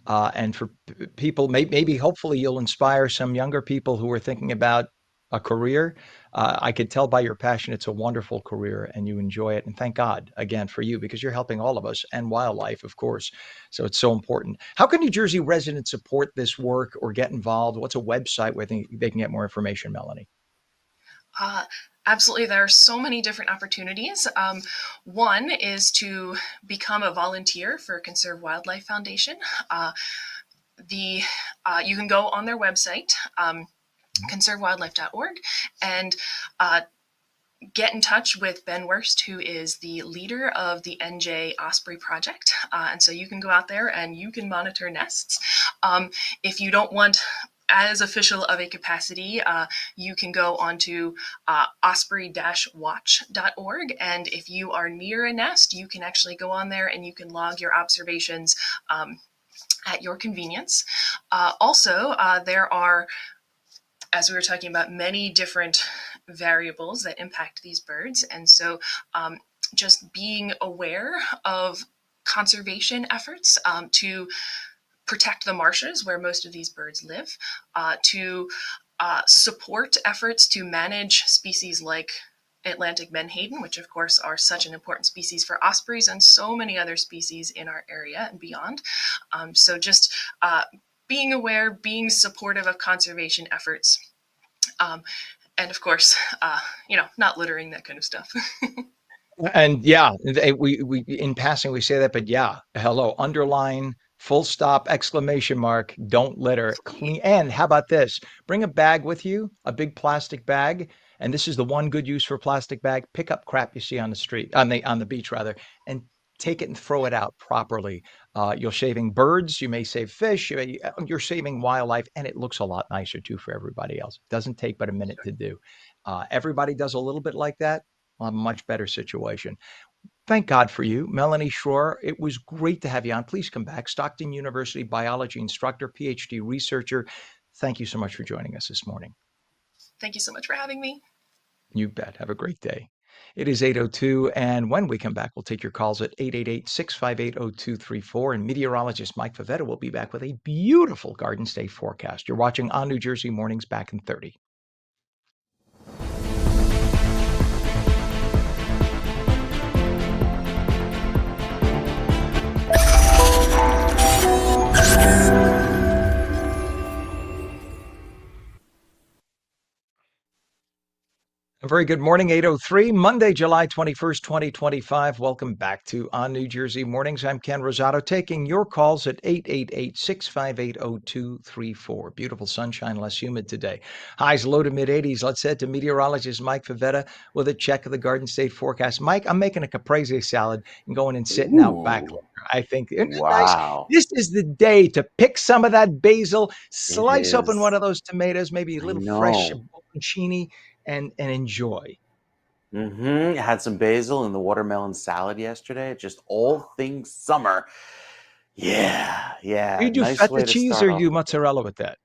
and for people. Maybe, hopefully, you'll inspire some younger people who are thinking about a career. I could tell by your passion, it's a wonderful career, and you enjoy it. And thank God again for you, because you're helping all of us and wildlife, of course. So it's so important. How can New Jersey residents support this work or get involved? What's a website where they can get more information, Melanie? Absolutely. There are so many different opportunities. One is to become a volunteer for Conserve Wildlife Foundation. You can go on their website, conservewildlife.org, and get in touch with Ben Wurst, who is the leader of the ONNJ Osprey Project. And so you can go out there and you can monitor nests. If you don't want as official of a capacity, you can go onto osprey-watch.org. And if you are near a nest, you can actually go on there and you can log your observations at your convenience. Also, there are, as we were talking about, many different variables that impact these birds. And so just being aware of conservation efforts to protect the marshes where most of these birds live, to support efforts to manage species like Atlantic menhaden, which of course are such an important species for ospreys and so many other species in our area and beyond. So just being aware, being supportive of conservation efforts, and of course, not littering, that kind of stuff. And yeah, we in passing we say that, but yeah, hello, underline, full stop, exclamation mark, don't litter, clean. And how about this? Bring a bag with you, a big plastic bag. And this is the one good use for a plastic bag. Pick up crap you see on the street, on the beach rather, and take it and throw it out properly. You're saving birds, you may save fish, you're saving wildlife, and it looks a lot nicer too for everybody else. It doesn't take but a minute to do. Everybody does a little bit like that. A much better situation. Thank God for you, Melanie Schroer. It was great to have you on. Please come back. Stockton University biology instructor, PhD researcher. Thank you so much for joining us this morning. Thank you so much for having me. You bet. Have a great day. It is 8:02, and when we come back, we'll take your calls at 888-658-0234, and meteorologist Mike Favetta will be back with a beautiful Garden State forecast. You're watching ONNJ Jersey Mornings, back in 30. A very good morning, 8:03, Monday, July 21st, 2025. Welcome back to ONNJ Jersey Mornings. I'm Ken Rosato, taking your calls at 888-658-0234. Beautiful sunshine, less humid today. Highs low to mid-80s. Let's head to meteorologist Mike Favetta with a check of the Garden State forecast. Mike, I'm making a caprese salad and going and sitting out back. I think it's nice. Wow. This is the day to pick some of that basil, slice open one is. of those tomatoes, maybe a I little fresh know. bocconcini, and enjoy. I had some basil in the watermelon salad yesterday. Just all things summer. Yeah, Do you do nice feta way to cheese start or off you the day. mozzarella with that?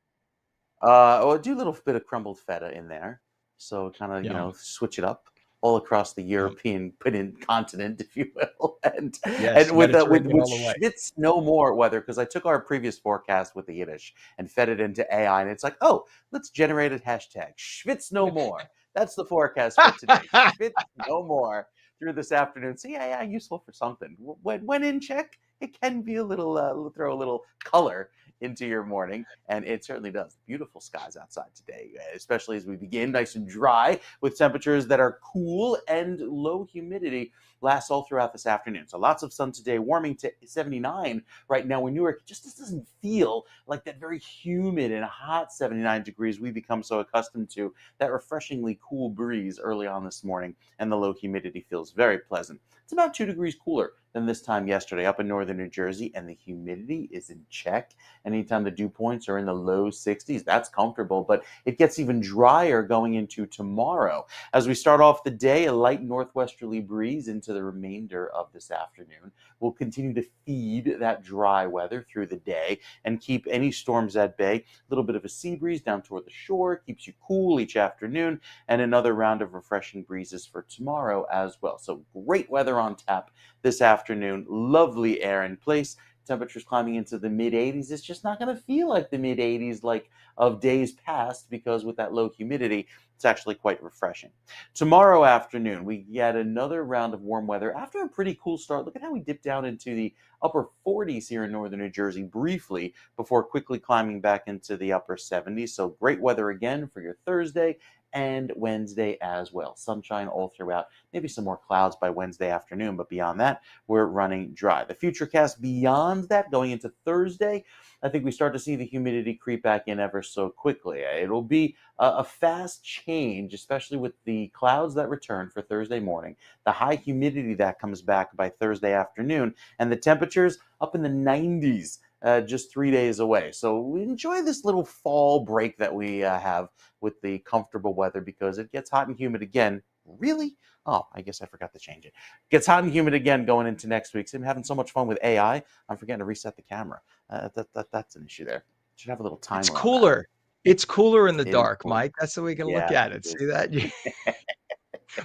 I'll do a little bit of crumbled feta in there, so kind of Yum, switch it up all across the yum. European continent, if you will, and Yes, with Mediterranean all the way. Schwitz no more weather, because I took our previous forecast with the Yiddish and fed it into AI, and it's like, oh, let's generate a hashtag Schwitz no more. That's the forecast for today. Schwitz no more through this afternoon. So yeah, useful for something. When in check, it can be a little throw a little color into your morning, and it certainly does. Beautiful skies outside today, especially as we begin nice and dry with temperatures that are cool, and low humidity lasts all throughout this afternoon. So lots of sun today, warming to 79 right now in Newark. It just doesn't feel like that very humid and hot 79 degrees we become so accustomed to. That refreshingly cool breeze early on this morning, and the low humidity feels very pleasant. It's about 2 degrees cooler than this time yesterday up in northern New Jersey, and the humidity is in check. Anytime the dew points are in the low 60s, that's comfortable, but it gets even drier going into tomorrow. As we start off the day, a light northwesterly breeze into the remainder of this afternoon will continue to feed that dry weather through the day and keep any storms at bay. A little bit of a sea breeze down toward the shore keeps you cool each afternoon, and another round of refreshing breezes for tomorrow as well. So great weather on tap this afternoon. Lovely air in place. Temperatures climbing into the mid 80s. It's just not going to feel like the mid 80s like of days past, because with that low humidity, it's actually quite refreshing. Tomorrow afternoon, we get another round of warm weather after a pretty cool start. Look at how we dipped down into the upper 40s here in northern New Jersey briefly before quickly climbing back into the upper 70s. So great weather again for your Thursday and Wednesday as well. Sunshine all throughout. Maybe some more clouds by Wednesday afternoon, but beyond that, we're running dry. The futurecast beyond that, going into Thursday, I think we start to see the humidity creep back in ever so quickly. It'll be a fast change, especially with the clouds that return for Thursday morning, the high humidity that comes back by Thursday afternoon, and the temperatures up in the 90s just 3 days away. So enjoy this little fall break that we have with the comfortable weather, because it gets hot and humid again. Really? Oh, I guess I forgot to change it. Gets hot and humid again going into next week. So I'm having so much fun with AI, I'm forgetting to reset the camera. That's an issue there. Should have a little It's timer on that. cooler. It's cooler in the It is dark, cool. Mike. That's the way you can look Yeah, at it it. is. See that?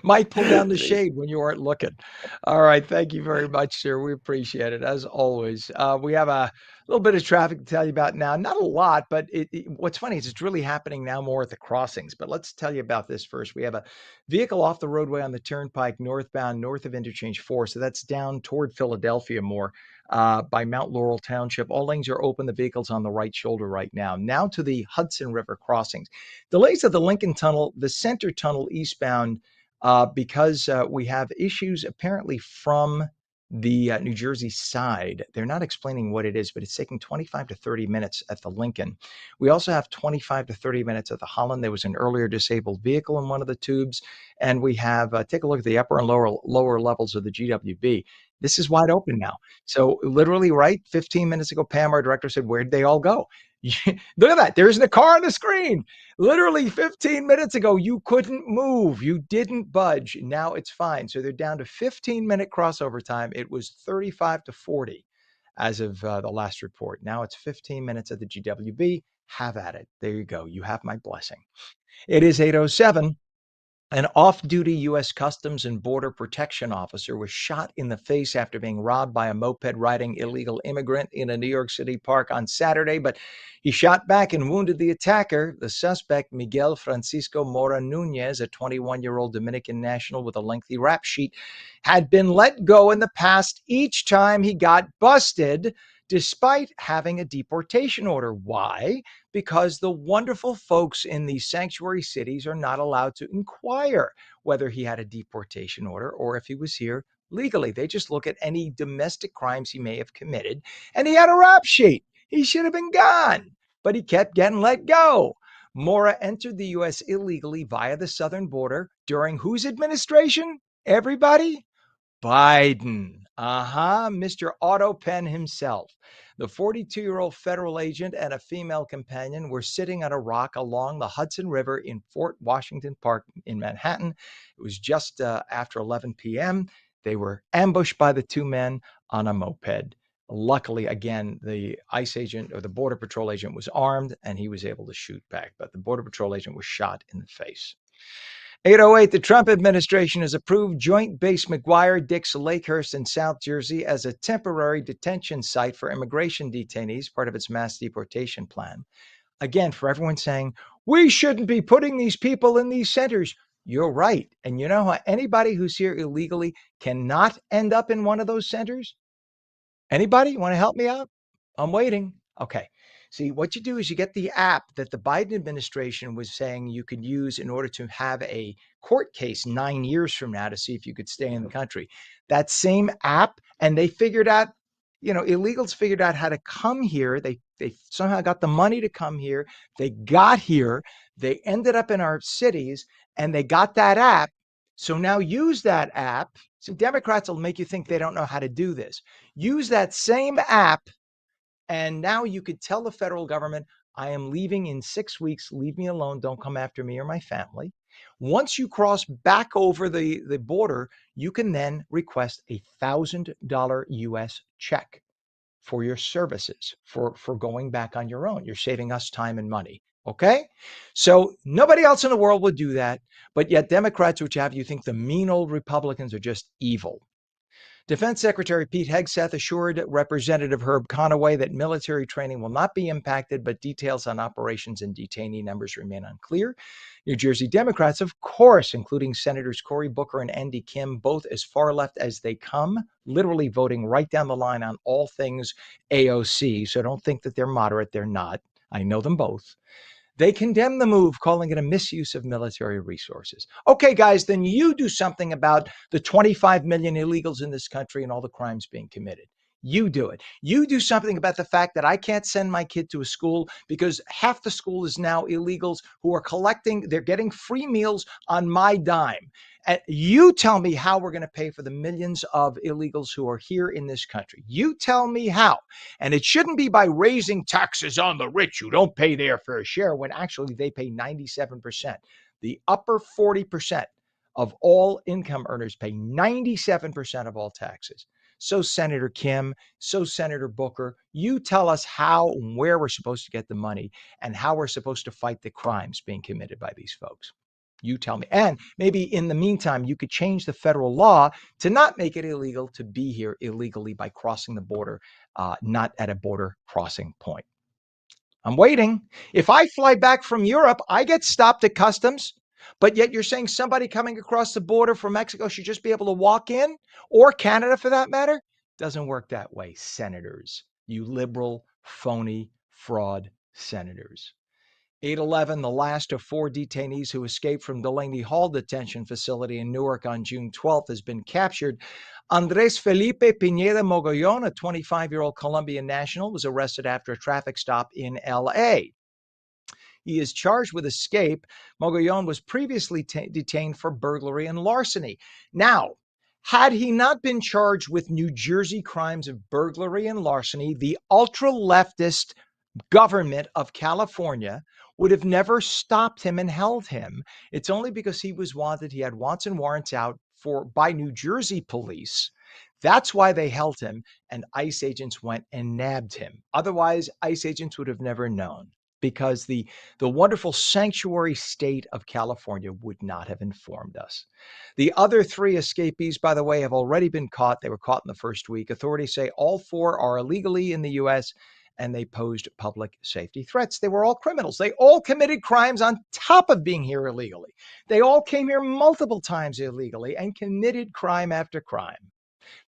Might pull down the See? shade when you aren't looking. All right. Thank you very much, sir. We appreciate it as always. We have a little bit of traffic to tell you about now. Not a lot, but what's funny is it's really happening now more at the crossings. But let's tell you about this first. We have a vehicle off the roadway on the turnpike northbound, north of Interchange 4. So that's down toward Philadelphia more by Mount Laurel Township. All lanes are open. The vehicle's on the right shoulder right now. Now to the Hudson River crossings. Delays at the Lincoln Tunnel, the center tunnel eastbound because we have issues apparently from the New Jersey side. They're not explaining what it is, but it's taking 25 to 30 minutes at the Lincoln. We also have 25 to 30 minutes at the Holland. There was an earlier disabled vehicle in one of the tubes. And we have, take a look at the upper and lower levels of the GWB. This is wide open now. So literally, right, 15 minutes ago, Pam, our director, said, where'd they all go? Look at that. There's the car on the screen. Literally 15 minutes ago, you couldn't move. You didn't budge. Now it's fine. So they're down to 15-minute crossover time. It was 35 to 40 as of the last report. Now it's 15 minutes at the GWB. Have at it. There you go. You have my blessing. It is 8:07. An off-duty U.S. Customs and Border Protection officer was shot in the face after being robbed by a moped-riding illegal immigrant in a New York City park on Saturday, but he shot back and wounded the attacker. The suspect, Miguel Francisco Mora Nunez, a 21-year-old Dominican national with a lengthy rap sheet, had been let go in the past each time he got busted, despite having a deportation order. Why? Because the wonderful folks in these sanctuary cities are not allowed to inquire whether he had a deportation order or if he was here legally. They just look at any domestic crimes he may have committed. And he had a rap sheet. He should have been gone, but he kept getting let go. Mora entered the U.S. illegally via the southern border during whose administration? Everybody? Biden. Mr. Otto Penn himself. The 42-year-old federal agent and a female companion were sitting on a rock along the Hudson River in Fort Washington Park in Manhattan. It was just after 11 p.m. They were ambushed by the two men on a moped. Luckily, again, the ICE agent or the Border Patrol agent was armed and he was able to shoot back, but the Border Patrol agent was shot in the face. 8:08, the Trump administration has approved Joint Base McGuire-Dix Lakehurst in South Jersey as a temporary detention site for immigration detainees, part of its mass deportation plan. Again, for everyone saying, we shouldn't be putting these people in these centers. You're right. And you know how anybody who's here illegally cannot end up in one of those centers? Anybody want to help me out? I'm waiting. Okay. See, what you do is you get the app that the Biden administration was saying you could use in order to have a court case 9 years from now to see if you could stay in the country. That same app, and they figured out, illegals figured out how to come here. They somehow got the money to come here. They got here. They ended up in our cities, and they got that app. So now use that app. So Democrats will make you think they don't know how to do this. Use that same app, and now you could tell the federal government, I am leaving in 6 weeks. Leave me alone. Don't come after me or my family. Once you cross back over the border, you can then request $1,000 US check for your services for going back on your own. You're saving us time and money. Okay? So nobody else in the world would do that, but yet Democrats, which have you think the mean old Republicans are just evil. Defense Secretary Pete Hegseth assured Representative Herb Conaway that military training will not be impacted, but details on operations and detainee numbers remain unclear. New Jersey Democrats, of course, including Senators Cory Booker and Andy Kim, both as far left as they come, literally voting right down the line on all things AOC. So don't think that they're moderate. They're not. I know them both. They condemn the move, calling it a misuse of military resources. Okay, guys, then you do something about the 25 million illegals in this country and all the crimes being committed. You do it. You do something about the fact that I can't send my kid to a school because half the school is now illegals who are collecting, they're getting free meals on my dime. And you tell me how we're going to pay for the millions of illegals who are here in this country. You tell me how. And it shouldn't be by raising taxes on the rich who don't pay their fair share when actually they pay 97%. The upper 40% of all income earners pay 97% of all taxes. So Senator Kim, so Senator Booker, you tell us how and where we're supposed to get the money and how we're supposed to fight the crimes being committed by these folks. You tell me. And maybe in the meantime, you could change the federal law to not make it illegal to be here illegally by crossing the border, not at a border crossing point. I'm waiting. If I fly back from Europe, I get stopped at customs, but yet you're saying somebody coming across the border from Mexico should just be able to walk in, or Canada for that matter? Doesn't work that way, senators. You liberal, phony, fraud senators. 8/11, the last of 4 detainees who escaped from Delaney Hall detention facility in Newark on June 12th has been captured. Andres Felipe Pineda Mogollon, a 25-year-old Colombian national, was arrested after a traffic stop in L.A. He is charged with escape. Mogollon was previously detained for burglary and larceny. Now, had he not been charged with New Jersey crimes of burglary and larceny, the ultra-leftist government of California would have never stopped him and held him. It's only because he was wanted, he had wants and warrants out by New Jersey police. That's why they held him, and ICE agents went and nabbed him. Otherwise, ICE agents would have never known, because the wonderful sanctuary state of California would not have informed us. The other 3 escapees, by the way, have already been caught. They were caught in the first week. Authorities say all 4 are illegally in the U.S., and they posed public safety threats. They were all criminals. They all committed crimes on top of being here illegally. They all came here multiple times illegally and committed crime after crime.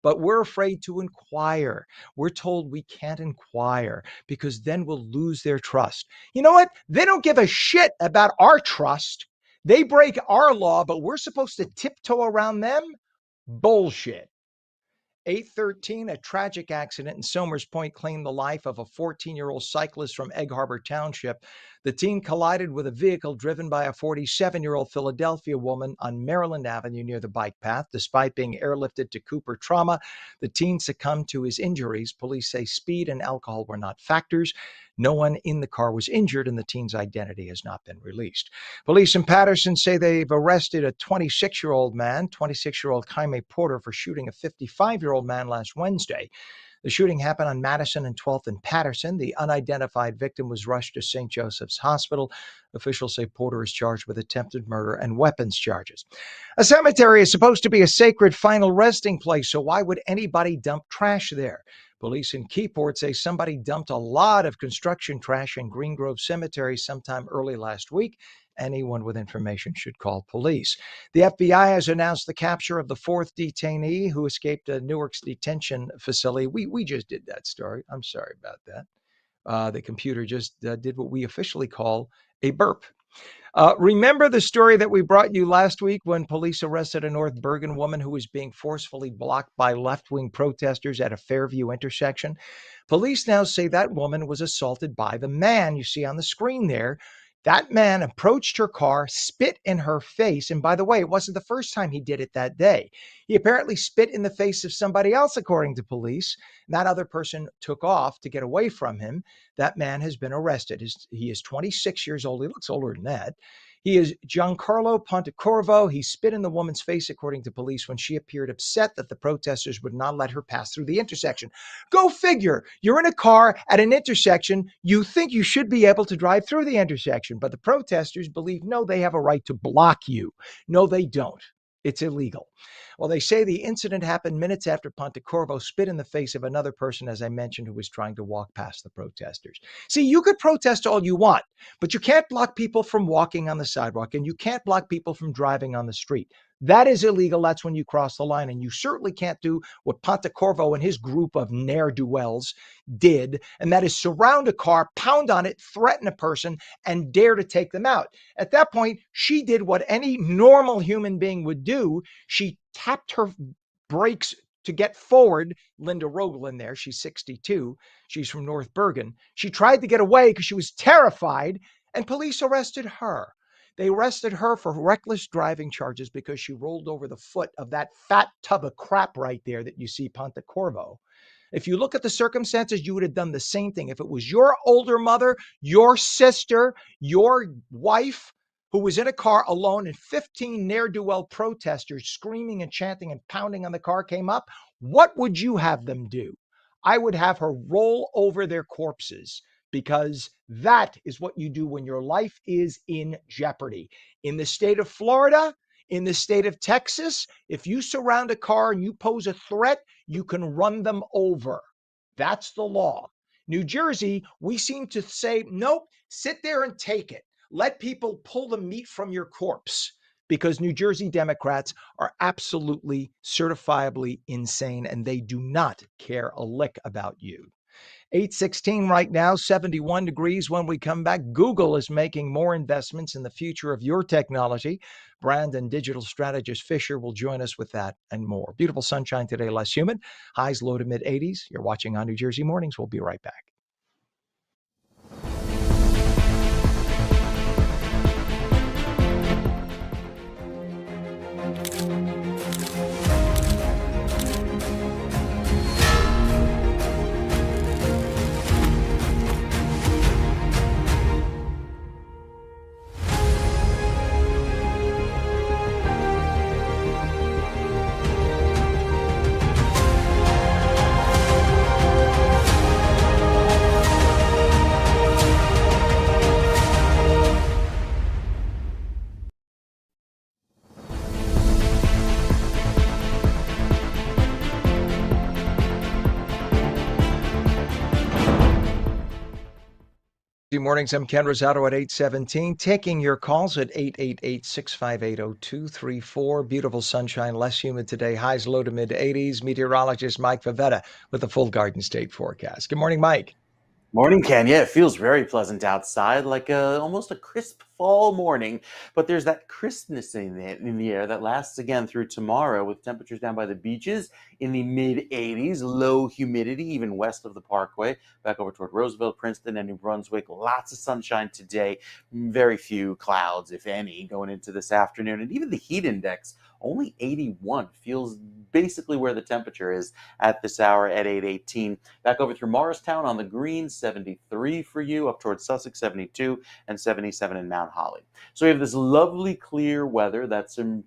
But we're afraid to inquire. We're told we can't inquire because then we'll lose their trust. You know what? They don't give a shit about our trust. They break our law, but we're supposed to tiptoe around them? Bullshit. 8/13, a tragic accident in Somers Point claimed the life of a 14-year-old cyclist from Egg Harbor Township. The teen collided with a vehicle driven by a 47-year-old Philadelphia woman on Maryland Avenue near the bike path. Despite being airlifted to Cooper Trauma, the teen succumbed to his injuries. Police say speed and alcohol were not factors. No one in the car was injured, and the teen's identity has not been released. Police in Patterson say they've arrested a 26-year-old man, 26-year-old Jaime Porter, for shooting a 55-year-old man last Wednesday. The shooting happened on Madison and 12th in Patterson. The unidentified victim was rushed to St. Joseph's Hospital. Officials say Porter is charged with attempted murder and weapons charges. A cemetery is supposed to be a sacred final resting place, so why would anybody dump trash there? Police in Keyport say somebody dumped a lot of construction trash in Green Grove Cemetery sometime early last week. Anyone with information should call police. The FBI has announced the capture of the 4th detainee who escaped Newark's detention facility. We just did that story. I'm sorry about that. The computer just did what we officially call a burp. Remember the story that we brought you last week when police arrested a North Bergen woman who was being forcefully blocked by left-wing protesters at a Fairview intersection? Police now say that woman was assaulted by the man you see on the screen there. That man approached her car, spit in her face. And by the way, it wasn't the first time he did it that day. He apparently spit in the face of somebody else, according to police. That other person took off to get away from him. That man has been arrested. He is 26 years old. He looks older than that. He is Giancarlo Pontecorvo. He spit in the woman's face, according to police, when she appeared upset that the protesters would not let her pass through the intersection. Go figure. You're in a car at an intersection. You think you should be able to drive through the intersection, but the protesters believe, no, they have a right to block you. No, they don't. It's illegal. Well, they say the incident happened minutes after Pontecorvo spit in the face of another person, as I mentioned, who was trying to walk past the protesters. See, you could protest all you want, but you can't block people from walking on the sidewalk, and you can't block people from driving on the street. That is illegal. That's when you cross the line. And you certainly can't do what Pontecorvo and his group of ne'er-do-wells did, and that is surround a car, pound on it, threaten a person, and dare to take them out. At that point, she did what any normal human being would do. She tapped her brakes to get forward. Linda Rogel there, she's 62. She's from North Bergen. She tried to get away because she was terrified, and police arrested her. They arrested her for reckless driving charges because she rolled over the foot of that fat tub of crap right there that you see Pontecorvo. If you look at the circumstances, you would have done the same thing. If it was your older mother, your sister, your wife, who was in a car alone and 15 ne'er-do-well protesters screaming and chanting and pounding on the car came up, what would you have them do? I would have her roll over their corpses, because that is what you do when your life is in jeopardy. In the state of Florida, in the state of Texas, if you surround a car and you pose a threat, you can run them over. That's the law. New Jersey, we seem to say, nope, sit there and take it. Let people pull the meat from your corpse, because New Jersey Democrats are absolutely certifiably insane and they do not care a lick about you. 8:16 right now, 71 degrees when we come back. Google is making more investments in the future of your technology. Brand and digital strategist Fisher will join us with that and more. Beautiful sunshine today, less humid. Highs low to mid 80s. You're watching ONNJ Mornings. We'll be right back. Mornings. I'm Ken Rosato at 8:17, taking your calls at 888-658-0234. Beautiful sunshine, less humid today. Highs low to mid 80s. Meteorologist Mike Favetta with the full Garden State forecast. Good morning, Mike. Morning, Ken. Yeah, it feels very pleasant outside, like almost a crisp fall morning. But there's that crispness in the air that lasts again through tomorrow, with temperatures down by the beaches in the mid 80s, low humidity even west of the Parkway, back over toward Roosevelt, Princeton, and New Brunswick. Lots of sunshine today. Very few clouds, if any, going into this afternoon. And even the heat index, only 81, feels basically where the temperature is at this hour at 8:18. Back over through Morristown on the green, 73 for you, up towards Sussex, 72, and 77 in Mount Holly. So we have this lovely clear weather that's in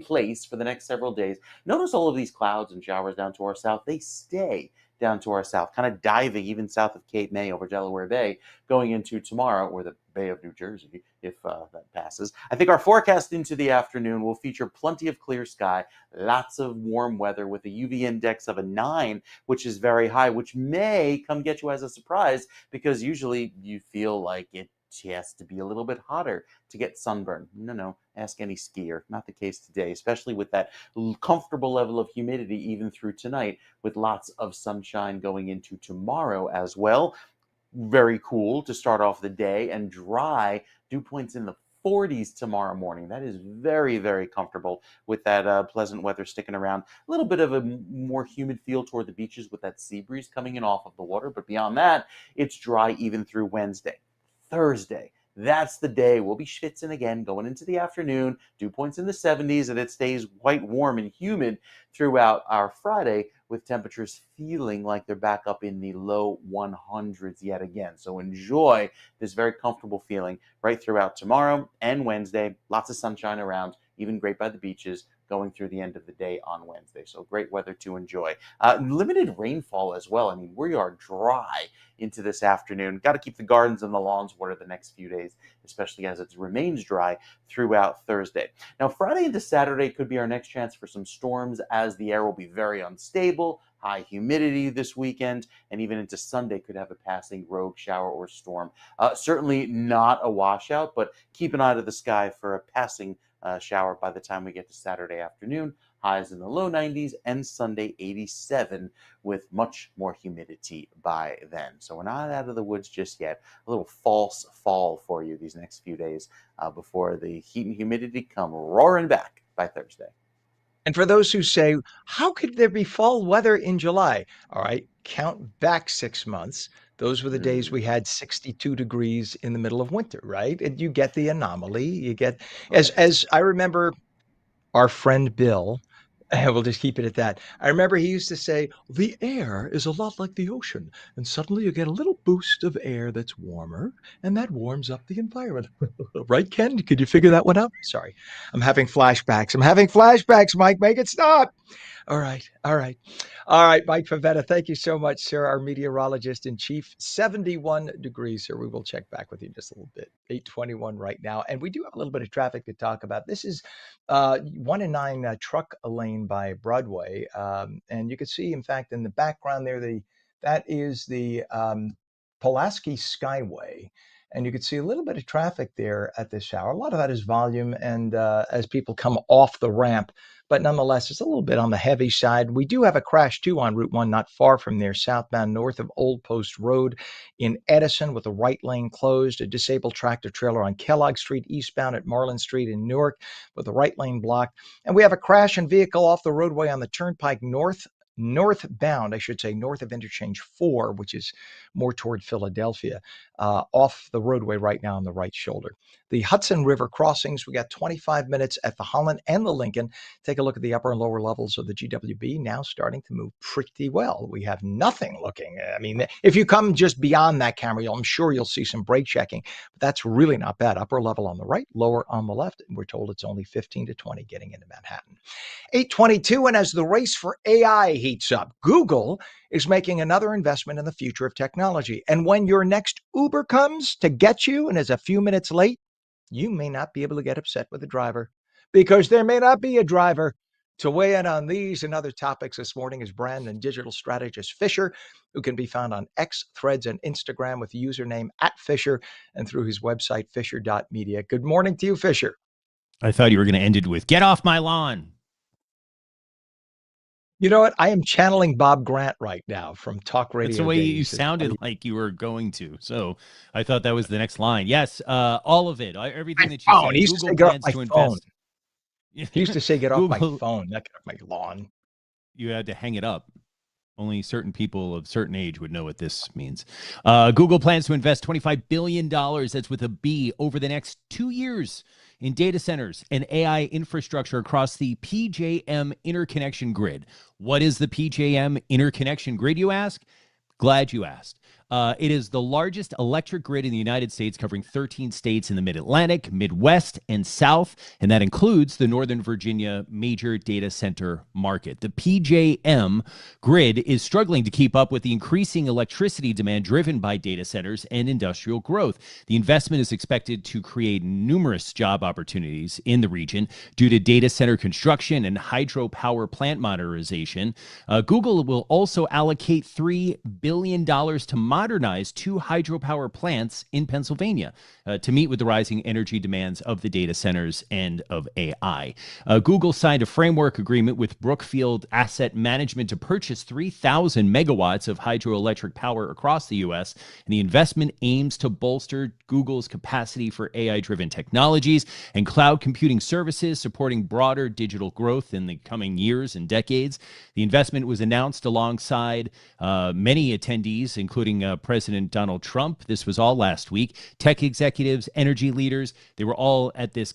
place for the next several days. Notice all of these clouds and showers down to our south, they stay down to our south, kind of diving even south of Cape May over Delaware Bay, going into tomorrow, or the Bay of New Jersey, if that passes. I think our forecast into the afternoon will feature plenty of clear sky, lots of warm weather with a UV index of a 9, which is very high, which may come get you as a surprise, because usually you feel like it has to be a little bit hotter to get sunburn. No, ask any skier. Not the case today, especially with that comfortable level of humidity even through tonight, with lots of sunshine going into tomorrow as well. Very cool to start off the day, and dry, dew points in the 40s tomorrow morning. That is very, very comfortable with that pleasant weather sticking around. A little bit of a more humid feel toward the beaches with that sea breeze coming in off of the water, but beyond that, it's dry even through Wednesday. Thursday, that's the day we'll be schwitzing again going into the afternoon, dew points in the 70s, and it stays quite warm and humid throughout our Friday, with temperatures feeling like they're back up in the low 100s yet again. So enjoy this very comfortable feeling right throughout tomorrow and Wednesday. Lots of sunshine around, even great by the beaches going through the end of the day on Wednesday. So great weather to enjoy. Limited rainfall as well. I mean, we are dry into this afternoon. Got to keep the gardens and the lawns watered the next few days, especially as it remains dry throughout Thursday. Now, Friday into Saturday could be our next chance for some storms, as the air will be very unstable, high humidity this weekend, and even into Sunday could have a passing rogue shower or storm. Certainly not a washout, but keep an eye to the sky for a passing shower by the time we get to Saturday afternoon. Highs in the low 90s, and Sunday 87 with much more humidity by then. So we're not out of the woods just yet. A little false fall for you these next few days before the heat and humidity come roaring back by Thursday. And for those who say, how could there be fall weather in July? All right, count back 6 months. Those were the days we had 62 degrees in the middle of winter, right? And you get the anomaly. You get, as I remember our friend Bill, we'll just keep it at that. I remember he used to say, the air is a lot like the ocean. And suddenly you get a little boost of air that's warmer, and that warms up the environment. Right, Ken? Could you figure that one out? Sorry. I'm having flashbacks, Mike. Make it stop. All right. Mike Favetta, thank you so much, sir. Our meteorologist in chief. 71 degrees, sir. We will check back with you in just a little bit. 8:21 right now. And we do have a little bit of traffic to talk about. This is 1 and 9 truck lane by Broadway. And you can see, in fact, in the background there, that is the Pulaski Skyway. And you can see a little bit of traffic there at this hour. A lot of that is volume, and as people come off the ramp. But nonetheless, it's a little bit on the heavy side. We do have a crash, too, on Route 1, not far from there, southbound north of Old Post Road in Edison, with the right lane closed. A disabled tractor trailer on Kellogg Street, eastbound at Marlin Street in Newark, with the right lane blocked. And we have a crash and vehicle off the roadway on the Turnpike northbound, I should say, north of Interchange 4, which is more toward Philadelphia, off the roadway right now on the right shoulder. The Hudson River crossings, we got 25 minutes at the Holland and the Lincoln. Take a look at the upper and lower levels of the GWB, now starting to move pretty well. We have nothing looking. I mean, if you come just beyond that camera, I'm sure you'll see some brake checking, but that's really not bad. Upper level on the right, lower on the left. And we're told it's only 15 to 20 getting into Manhattan. 8:22, and as the race for AI heats up, Google is making another investment in the future of technology. And when your next Uber comes to get you and is a few minutes late, you may not be able to get upset with the driver, because there may not be a driver. To weigh in on these and other topics this morning is brand and digital strategist Fisher, who can be found on X, Threads, and Instagram with the username @Fisher, and through his website, fisher.media. Good morning to you, Fisher. I thought you were going to end it with "Get off my lawn." You know what? I am channeling Bob Grant right now from Talk Radio. That's the way you sounded like you were going to. So I thought that was the next line. Yes, all of it, everything that you said. He used to say, get off my phone. He used to say, get off my phone, not get off my lawn. You had to hang it up. Only certain people of certain age would know what this means. Google plans to invest $25 billion, that's with a B, over the next 2 years in data centers and AI infrastructure across the PJM interconnection grid. What is the PJM interconnection grid, you ask? Glad you asked. It is the largest electric grid in the United States, covering 13 states in the Mid-Atlantic, Midwest, and South, and that includes the Northern Virginia major data center market. The PJM grid is struggling to keep up with the increasing electricity demand driven by data centers and industrial growth. The investment is expected to create numerous job opportunities in the region due to data center construction and hydropower plant modernization. Google will also allocate $3 billion to modernize 2 hydropower plants in Pennsylvania to meet with the rising energy demands of the data centers and of AI. Google signed a framework agreement with Brookfield Asset Management to purchase 3,000 megawatts of hydroelectric power across the U.S., and the investment aims to bolster Google's capacity for AI-driven technologies and cloud computing services, supporting broader digital growth in the coming years and decades. The investment was announced alongside many attendees, including President Donald Trump. This was all last week. Tech executives, energy leaders, they were all at this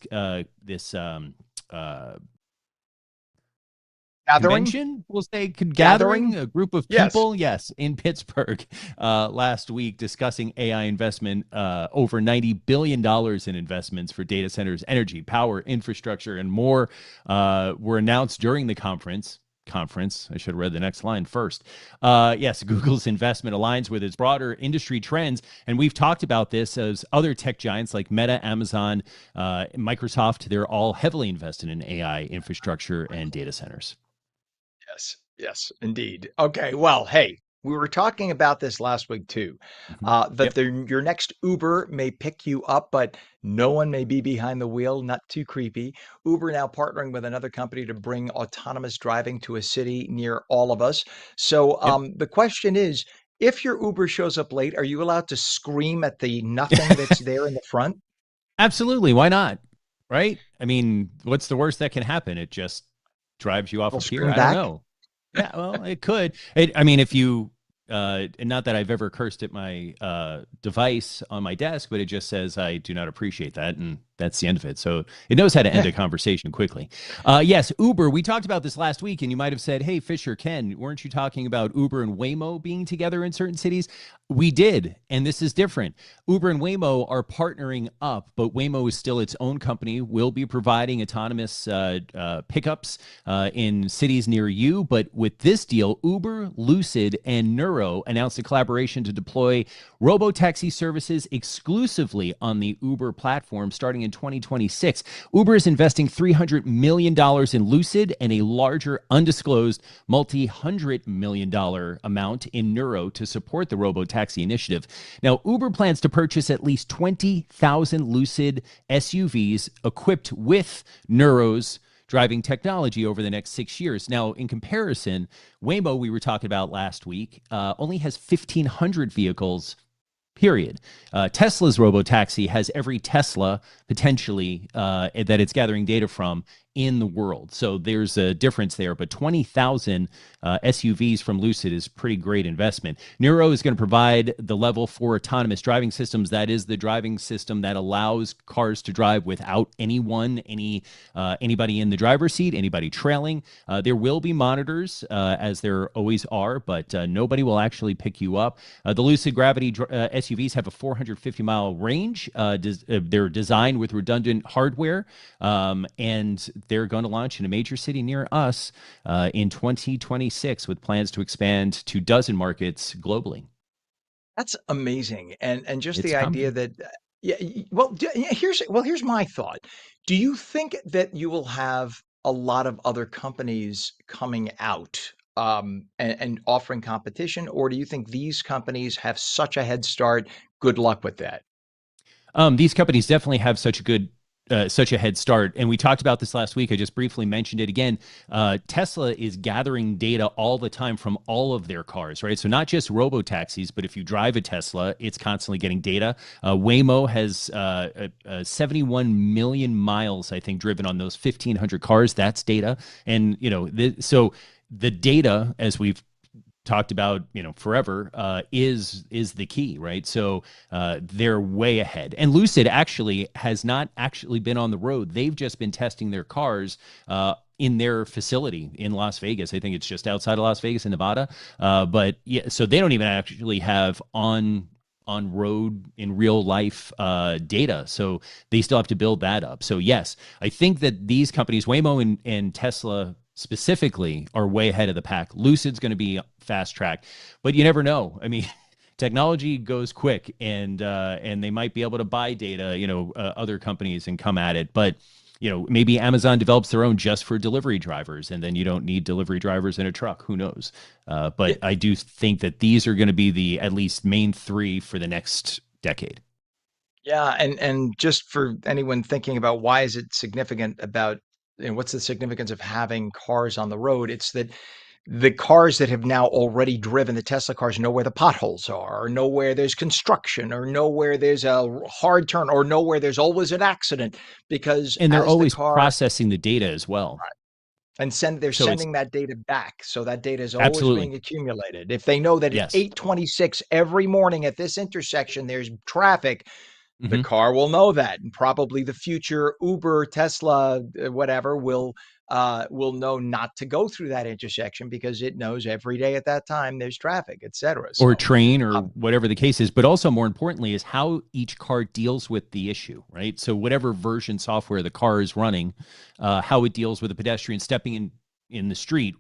convention, we'll say, gathering, a group of people, yes, in Pittsburgh last week, discussing AI investment, over $90 billion in investments for data centers, energy, power, infrastructure, and more were announced during the conference. I should have read the next line first. Yes, Google's investment aligns with its broader industry trends, and we've talked about this as other tech giants like Meta, Amazon, Microsoft, they're all heavily invested in AI infrastructure and data centers. Yes, indeed. Okay, well, hey, we were talking about this last week too, that your next Uber may pick you up, but no one may be behind the wheel. Not too creepy. Uber now partnering with another company to bring autonomous driving to a city near all of us. So the question is, if your Uber shows up late, are you allowed to scream at the nothing that's there in the front? Absolutely. Why not? Right? I mean, what's the worst that can happen? It just drives you off We'll a pier. scream I don't back? know. Yeah, well, it could. I mean, if you, not that I've ever cursed at my device on my desk, but it just says I do not appreciate that, and that's the end of it. So it knows how to end a conversation quickly. Yes, Uber. We talked about this last week, and you might have said, "Hey, Fisher, Ken, weren't you talking about Uber and Waymo being together in certain cities?" We did, and this is different. Uber and Waymo are partnering up, but Waymo is still its own company. Will be providing autonomous pickups in cities near you. But with this deal, Uber, Lucid, and Nuro announced a collaboration to deploy robo-taxi services exclusively on the Uber platform starting in 2026. Uber is investing $300 million in Lucid and a larger undisclosed multi-$100 million amount in Nuro to support the robo-taxi initiative. Now, Uber plans to purchase at least 20,000 Lucid SUVs equipped with Nuro's driving technology over the next 6 years. Now, in comparison, Waymo, we were talking about last week, only has 1,500 vehicles, period. Tesla's robotaxi has every Tesla potentially that it's gathering data from in the world. So there's a difference there, but 20,000 SUVs from Lucid is pretty great investment. Nuro is going to provide the level 4 autonomous driving systems. That is the driving system that allows cars to drive without anybody in the driver's seat, anybody trailing. There will be monitors, as there always are, but nobody will actually pick you up. The Lucid Gravity SUVs have a 450-mile range. They're designed with redundant hardware, and they're going to launch in a major city near us in 2026 with plans to expand to dozen markets globally. That's amazing. And just It's the idea coming. that here's my thought. Do you think that you will have a lot of other companies coming out and offering competition, or do you think these companies have such a head start? Good luck with that. These companies definitely have such a head start. And we talked about this last week. I just briefly mentioned it again. Tesla is gathering data all the time from all of their cars, right? So not just robo-taxis, but if you drive a Tesla, it's constantly getting data. Waymo has 71 million miles, I think, driven on those 1,500 cars. That's data. And, so the data, as we've talked about, forever, is the key, right? So they're way ahead. And Lucid actually has not actually been on the road. They've just been testing their cars in their facility in Las Vegas. I think it's just outside of Las Vegas in Nevada. But yeah, so they don't even actually have on road in real life data. So they still have to build that up. So yes, I think that these companies, Waymo and Tesla specifically, are way ahead of the pack. Lucid's going to be fast track, but you never know. I mean, technology goes quick, and they might be able to buy data, other companies, and come at it. But maybe Amazon develops their own just for delivery drivers, and then you don't need delivery drivers in a truck. Who knows? But I do think that these are going to be the at least main three for the next decade. Yeah, and just for anyone thinking about why is it significant about what's the significance of having cars on the road? It's that the cars that have now already driven, the Tesla cars, know where the potholes are, or know where there's construction, or know where there's a hard turn, or know where there's always an accident, because And they're as the always car, processing the data as well. And they're So it's sending that data back. So that data is always absolutely. being accumulated. If they know that at Yes. 8:26 every morning at this intersection, there's traffic, the Hmm. car will know that, and probably the future Uber, Tesla, whatever will know not to go through that intersection because it knows every day at that time there's traffic, etc. Or So, train or uh, whatever the case is, but also more importantly is how each car deals with the issue, right? So whatever version software the car is running, how it deals with a pedestrian stepping in the street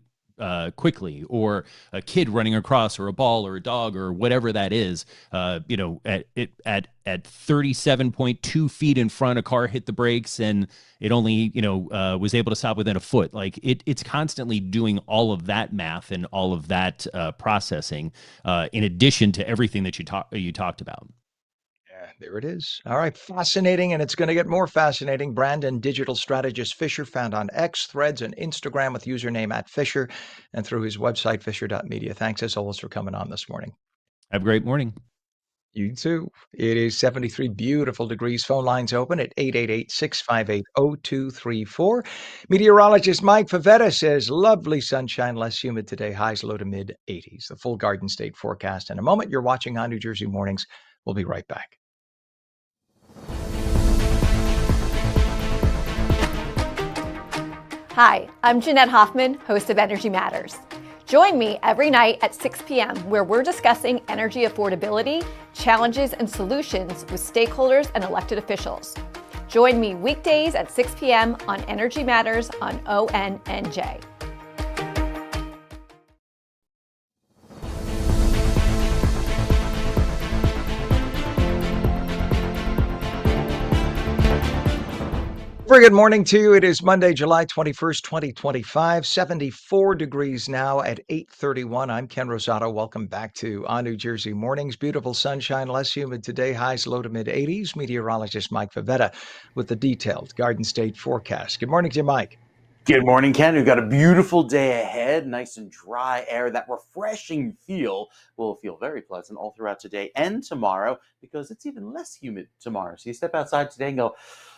quickly, or a kid running across, or a ball, or a dog, or whatever that is. At 37.2 feet in front, a car hit the brakes, and it only was able to stop within a foot. Like it's constantly doing all of that math and all of that processing, in addition to everything that you talked about. yeah, there it is. All right, fascinating, and it's going to get more fascinating. Brand and digital strategist Fisher, found on X, Threads, and Instagram with username @Fisher, and through his website, fisher.media. Thanks as always for coming on this morning. Have a great morning. You too. It is 73 beautiful degrees. Phone lines open at 888-658-0234. Meteorologist Mike Favetta says lovely sunshine, less humid today, highs low to mid 80s. The full Garden State forecast in a moment. You're watching on New Jersey Mornings. We'll be right back. Hi, I'm Jeanette Hoffman, host of Energy Matters. Join me every night at 6 p.m. where we're discussing energy affordability, challenges, and solutions with stakeholders and elected officials. Join me weekdays at 6 p.m. on Energy Matters on ONNJ. Very good morning to you. It is Monday, July 21st, 2025, 74 degrees now at 8:31. I'm Ken Rosato. Welcome back to On New Jersey Mornings. Beautiful sunshine, less humid today, highs low to mid 80s. Meteorologist Mike Favetta with the detailed Garden State forecast. Good morning to you, Mike. Good morning, Ken. We've got a beautiful day ahead, nice and dry air. That refreshing feel will feel very pleasant all throughout today and tomorrow because it's even less humid tomorrow. So you step outside today and go,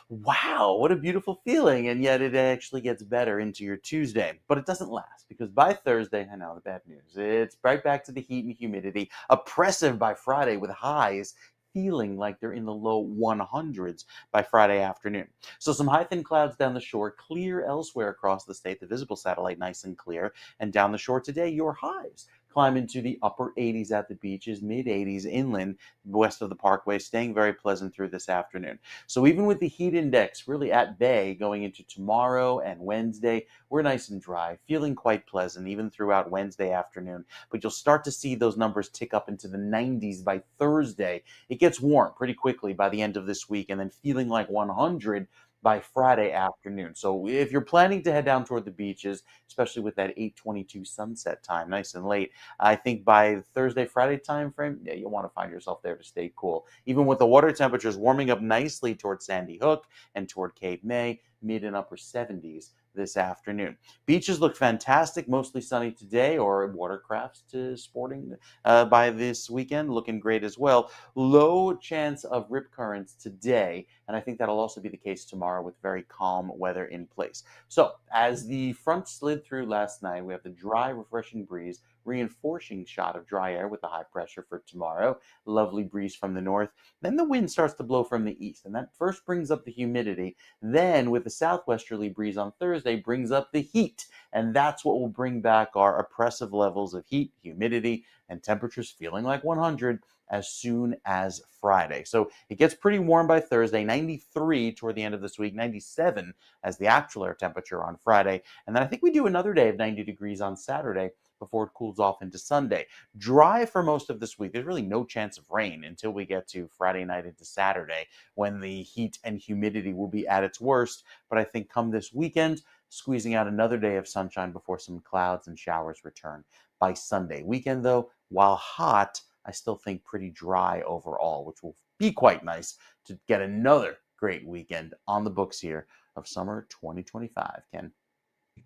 wow, what a beautiful feeling. And yet it actually gets better into your Tuesday. But it doesn't last because by Thursday, I know the bad news, it's right back to the heat and humidity, oppressive by Friday with highs feeling like they're in the low 100s by Friday afternoon. So some high thin clouds down the shore, clear elsewhere across the state, the visible satellite nice and clear. And down the shore today, your highs climb into the upper 80s at the beaches, mid 80s inland, west of the parkway, staying very pleasant through this afternoon. So even with the heat index really at bay going into tomorrow and Wednesday, we're nice and dry, feeling quite pleasant even throughout Wednesday afternoon. But you'll start to see those numbers tick up into the 90s by Thursday. It gets warm pretty quickly by the end of this week and then feeling like 100 by Friday afternoon. So if you're planning to head down toward the beaches, especially with that 8:22 sunset time, nice and late, I think by Thursday, Friday time frame, yeah, you'll want to find yourself there to stay cool. Even with the water temperatures warming up nicely toward Sandy Hook and toward Cape May, mid and upper 70s this afternoon. Beaches look fantastic, mostly sunny today, or watercrafts to sporting by this weekend, looking great as well. Low chance of rip currents today, and I think that'll also be the case tomorrow with very calm weather in place. So as the front slid through last night, we have the dry, refreshing breeze, reinforcing shot of dry air with the high pressure for tomorrow. Lovely breeze from the north. Then the wind starts to blow from the east, and that first brings up the humidity. Then with the southwesterly breeze on Thursday brings up the heat, and that's what will bring back our oppressive levels of heat, humidity, and temperatures feeling like 100 as soon as Friday. So it gets pretty warm by Thursday, 93 toward the end of this week, 97 as the actual air temperature on Friday. And then I think we do another day of 90 degrees on Saturday before it cools off into Sunday. Dry for most of this week. There's really no chance of rain until we get to Friday night into Saturday when the heat and humidity will be at its worst. But I think come this weekend, squeezing out another day of sunshine before some clouds and showers return by Sunday. Weekend, though, while hot, I still think pretty dry overall, which will be quite nice to get another great weekend on the books here of summer 2025, Ken.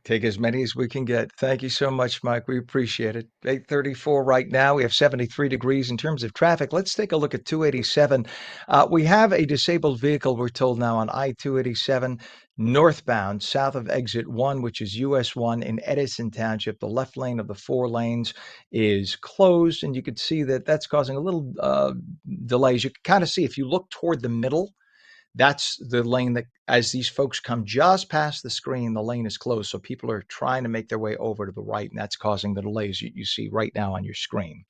Take as many as we can get. Thank you so much, Mike. We appreciate it. 8:34 right now. We have 73 degrees in terms of traffic. Let's take a look at 287. We have a disabled vehicle, we're told now, on I-287 northbound, south of exit 1, which is US 1 in Edison Township. The left lane of the 4 lanes is closed, and you can see that that's causing a little delays. You can kind of see if you look toward the middle, that's the lane that, as these folks come just past the screen, the lane is closed. So people are trying to make their way over to the right, and that's causing the delays you see right now on your screen.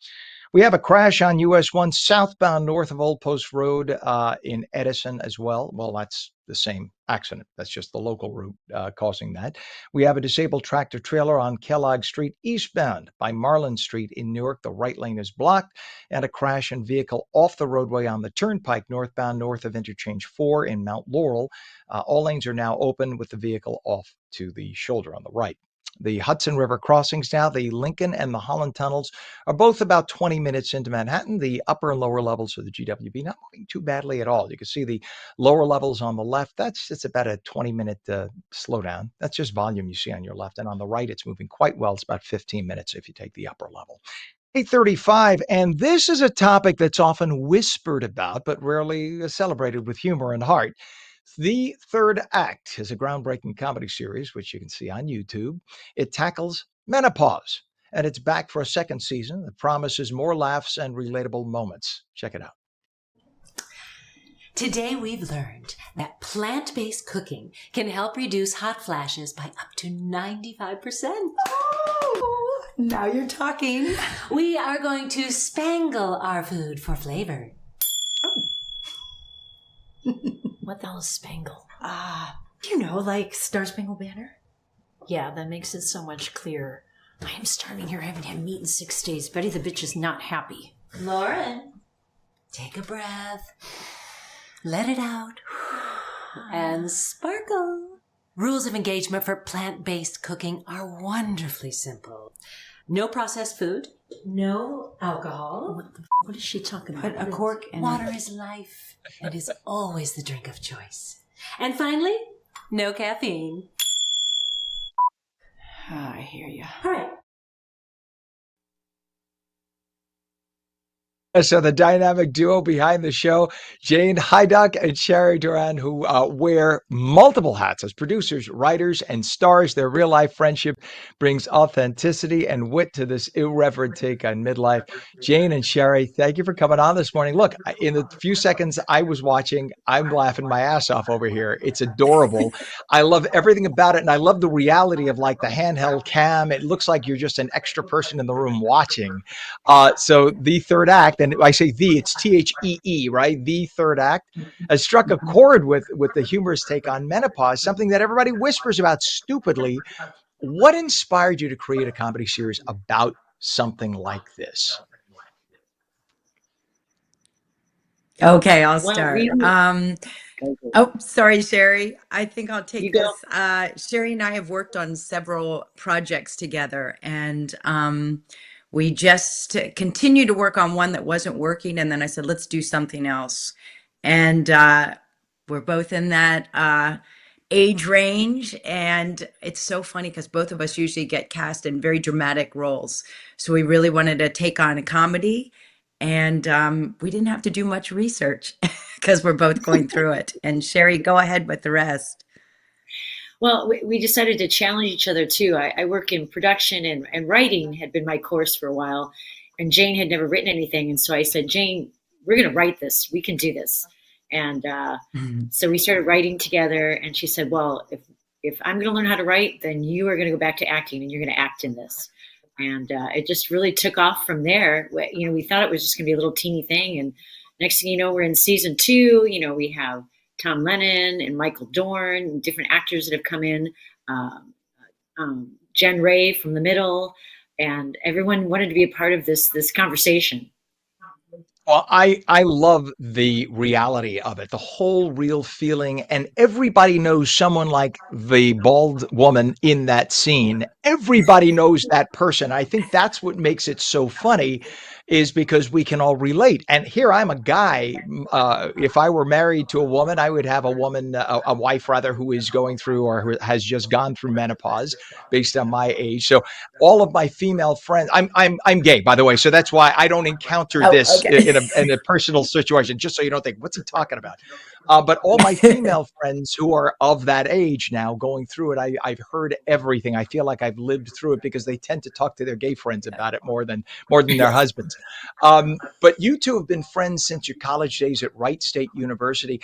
We have a crash on US 1 southbound north of Old Post Road in Edison as well. Well, that's the same accident. That's just the local route causing that. We have a disabled tractor trailer on Kellogg Street eastbound by Marlin Street in Newark. The right lane is blocked, and a crash and vehicle off the roadway on the Turnpike northbound north of Interchange 4 in Mount Laurel. All lanes are now open with the vehicle off to the shoulder on the right. The Hudson River crossings now, the Lincoln and the Holland tunnels are both about 20 minutes into Manhattan. The upper and lower levels of the GWB not moving too badly at all. You can see the lower levels on the left. It's about a 20-minute slowdown. That's just volume you see on your left. And on the right, it's moving quite well. It's about 15 minutes if you take the upper level. 8:35, and this is a topic that's often whispered about, but rarely celebrated with humor and heart. The Third Act is a groundbreaking comedy series, which you can see on YouTube. It tackles menopause, and it's back for a second season that promises more laughs and relatable moments. Check it out. Today we've learned that plant-based cooking can help reduce hot flashes by up to 95%. Oh, now you're talking. We are going to spangle our food for flavor. What the hell is spangle? Like Star Spangled Banner? Yeah, that makes it so much clearer. I am starving here. I haven't had meat in 6 days. Betty the bitch is not happy. Lauren, take a breath. Let it out. And sparkle. Rules of engagement for plant-based cooking are wonderfully simple. No processed food. No alcohol. What is she talking about? Put a cork in. Water is life. It is always the drink of choice. And finally, no caffeine. I hear you. All right. So the dynamic duo behind the show, Jane Hyduck and Sherry Duran, who wear multiple hats as producers, writers, and stars. Their real-life friendship brings authenticity and wit to this irreverent take on midlife. Jane and Sherry, thank you for coming on this morning. Look, in the few seconds I was watching, I'm laughing my ass off over here. It's adorable. I love everything about it, and I love the reality of like the handheld cam. It looks like you're just an extra person in the room watching. So the third act, and I say it's THEE, right? The Third Act has struck a chord with the humorous take on menopause, something that everybody whispers about stupidly. What inspired you to create a comedy series about something like this? Okay, I'll start. Sorry, Sherry. I think I'll take this. Sherry and I have worked on several projects together, and we just continued to work on one that wasn't working, and then I said, let's do something else. And we're both in that age range, and it's so funny because both of us usually get cast in very dramatic roles. So we really wanted to take on a comedy, and we didn't have to do much research because we're both going through it. And Sherry, go ahead with the rest. Well, we decided to challenge each other too. I work in production, and writing had been my course for a while, and Jane had never written anything. And so I said, Jane, we're going to write this. We can do this. And so we started writing together, and she said, well, if I'm going to learn how to write, then you are going to go back to acting, and you're going to act in this. And it just really took off from there. We thought it was just going to be a little teeny thing. And next thing you know, we're in season 2. We have Tom Lennon and Michael Dorn, different actors that have come in, Jen Ray from The Middle, and everyone wanted to be a part of this conversation. Well, I love the reality of it, the whole real feeling, and everybody knows someone like the bald woman in that scene. Everybody knows that person. I think that's what makes it so funny. is because we can all relate. And here I'm a guy. If I were married to a woman, I would have a woman, a wife rather, who is going through or who has just gone through menopause based on my age. So all of my female friends, I'm gay, by the way. So that's why I don't encounter Oh, this okay. in a personal situation, just so you don't think, what's he talking about? But all my female friends who are of that age now going through it, I've heard everything. I feel like I've lived through it because they tend to talk to their gay friends about it more than their husbands. But you two have been friends since your college days at Wright State University.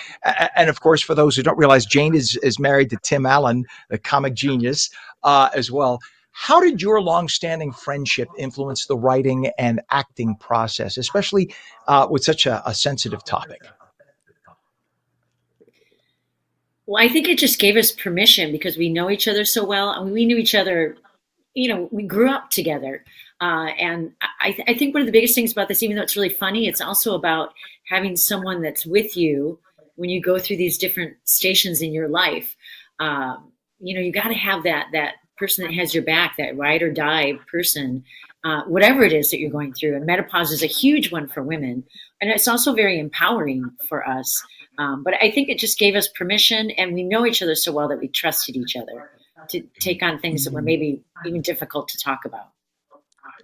And of course, for those who don't realize, Jane is married to Tim Allen, the comic genius, as well. How did your longstanding friendship influence the writing and acting process, especially with such a sensitive topic? Well, I think it just gave us permission because we know each other so well. I mean, we knew each other, we grew up together. And I think one of the biggest things about this, even though it's really funny, it's also about having someone that's with you when you go through these different stations in your life. You got to have that person that has your back, that ride or die person, whatever it is that you're going through. And menopause is a huge one for women. And it's also very empowering for us. But I think it just gave us permission, and we know each other so well that we trusted each other to take on things that were maybe even difficult to talk about.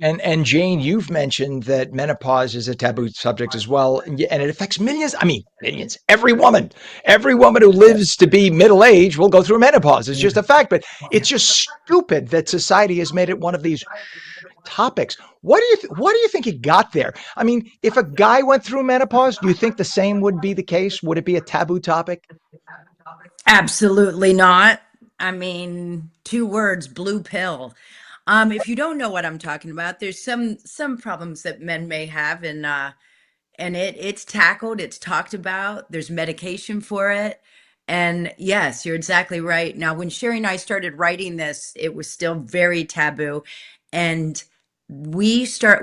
And Jane, you've mentioned that menopause is a taboo subject as well, and it affects millions. I mean, millions. Every woman who lives to be middle age will go through menopause. It's just a fact. But it's just stupid that society has made it one of these topics. Why do you think it got there? I mean, if a guy went through menopause, do you think the same would be the case? Would it be a taboo topic? Absolutely not. I mean, 2 words, blue pill. If you don't know what I'm talking about, there's some problems that men may have, and it's tackled, it's talked about. There's medication for it. And yes, you're exactly right. Now, when Sherry and I started writing this, it was still very taboo. And we shot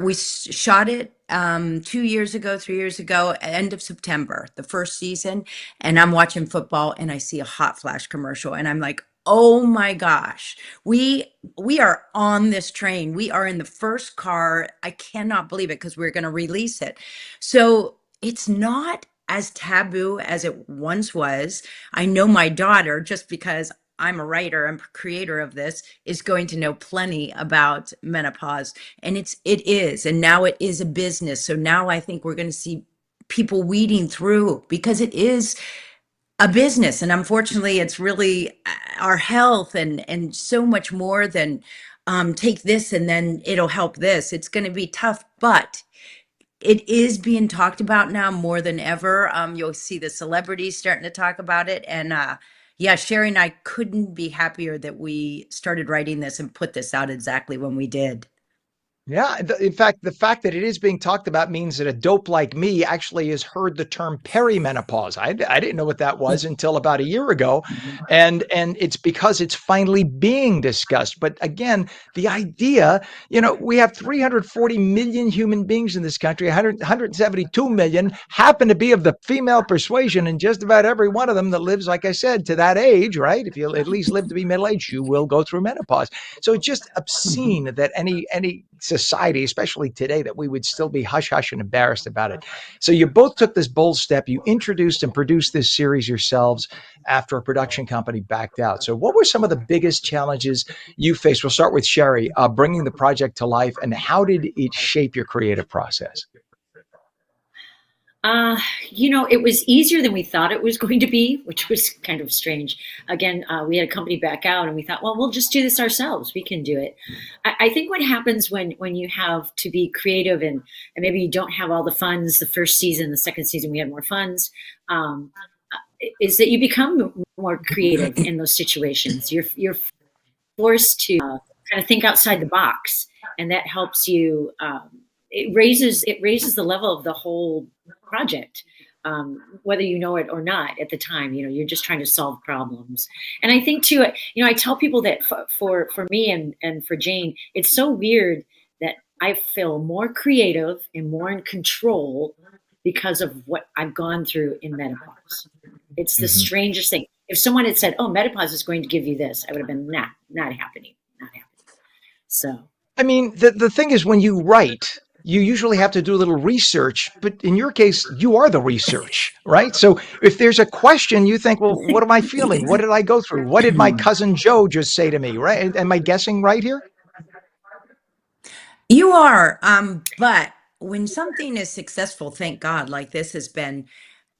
it 2 years ago, 3 years ago, end of September, the first season. And I'm watching football and I see a hot flash commercial and I'm like, oh my gosh, we are on this train. We are in the first car. I cannot believe it because we're going to release it. So it's not as taboo as it once was. I know my daughter, just because I'm a writer and creator of this, is going to know plenty about menopause. And it is. And now it is a business. So now I think we're going to see people weeding through because it is a business. And unfortunately, it's really our health and so much more than take this and then it'll help this. It's going to be tough, but it is being talked about now more than ever. You'll see the celebrities starting to talk about it. And yeah, Sherry and I couldn't be happier that we started writing this and put this out exactly when we did. Yeah. In fact, the fact that it is being talked about means that a dope like me actually has heard the term perimenopause. I didn't know what that was until about a year ago. And it's because it's finally being discussed. But again, the idea, we have 340 million human beings in this country, 172 million happen to be of the female persuasion. And just about every one of them that lives, like I said, to that age, right? If you at least live to be middle aged, you will go through menopause. So it's just obscene that any society, especially today, that we would still be hush hush and embarrassed about it. So you both took this bold step. You introduced and produced this series yourselves after a production company backed out. So what were some of the biggest challenges you faced? We'll start with Sherry, bringing the project to life, and how did it shape your creative process? It was easier than we thought it was going to be, which was kind of strange. Again, we had a company back out and we thought, well, we'll just do this ourselves. We can do it. I think what happens when you have to be creative and maybe you don't have all the funds, the first season, the second season, we had more funds, is that you become more creative in those situations. You're forced to kind of think outside the box, and that helps you. It raises the level of the whole project, whether you know it or not at the time. You're just trying to solve problems. And I think too, I tell people that for me and for Jane, it's so weird that I feel more creative and more in control because of what I've gone through in menopause. It's the strangest thing. If someone had said, "Oh, menopause is going to give you this," I would have been not happening. So, I mean, the thing is, when you write, you usually have to do a little research, but in your case, you are the research, right? So if there's a question, you think, well, what am I feeling? What did I go through? What did my cousin Joe just say to me, right? Am I guessing right here? You are, but when something is successful, thank God, like this has been,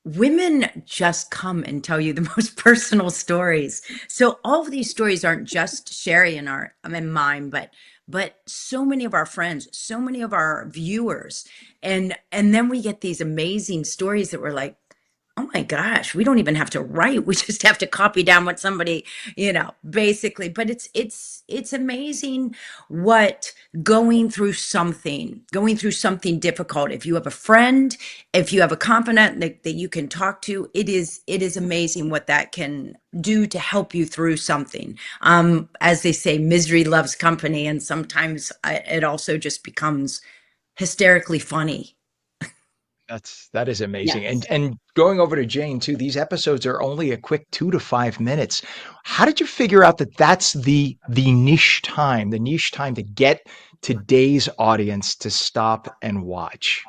women just come and tell you the most personal stories. So all of these stories aren't just Sherry and mine, but so many of our friends, so many of our viewers, and then we get these amazing stories that we're like, oh my gosh, we don't even have to write. We just have to copy down what somebody, basically. But it's amazing what going through something difficult. If you have a friend, if you have a confidant that you can talk to, it is amazing what that can do to help you through something. As they say, misery loves company, and sometimes it also just becomes hysterically funny. That is amazing. Yes. And going over to Jane too, these episodes are only a quick 2 to 5 minutes. How did you figure out that that's the niche time to get today's audience to stop and watch?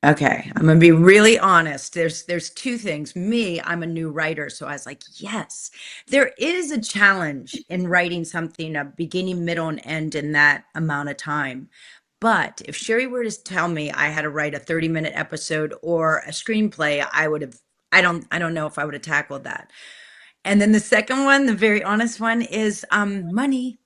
Okay, I'm gonna be really honest. There's two things. Me, I'm a new writer, so I was like, yes, there is a challenge in writing something, a beginning, middle, and end in that amount of time. But if Sherry were to tell me I had to write a 30-minute episode or a screenplay, I don't know if I would have tackled that. And then the second one, the very honest one, is money.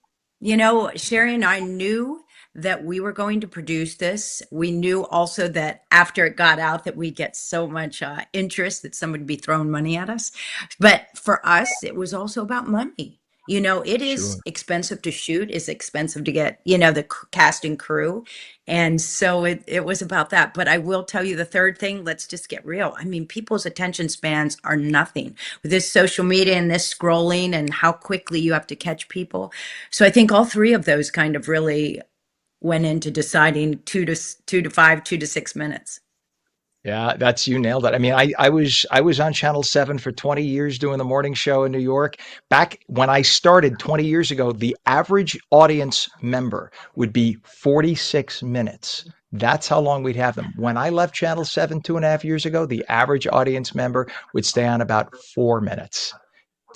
Sherry and I knew that we were going to produce this. We knew also that after it got out that we'd get so much interest that somebody would be throwing money at us. But for us, it was also about money. It is Sure. expensive to shoot, it's expensive to get, the cast and crew. And so it was about that. But I will tell you the third thing, let's just get real. I mean, people's attention spans are nothing with this social media and this scrolling and how quickly you have to catch people. So I think all three of those kind of really went into deciding 2 to 5, 2 to 6 minutes. Yeah, you nailed it. I mean, I was on Channel 7 for 20 years doing the morning show in New York. Back when I started 20 years ago, the average audience member would be 46 minutes. That's how long we'd have them. When I left Channel 7 2.5 years ago, the average audience member would stay on about 4 minutes.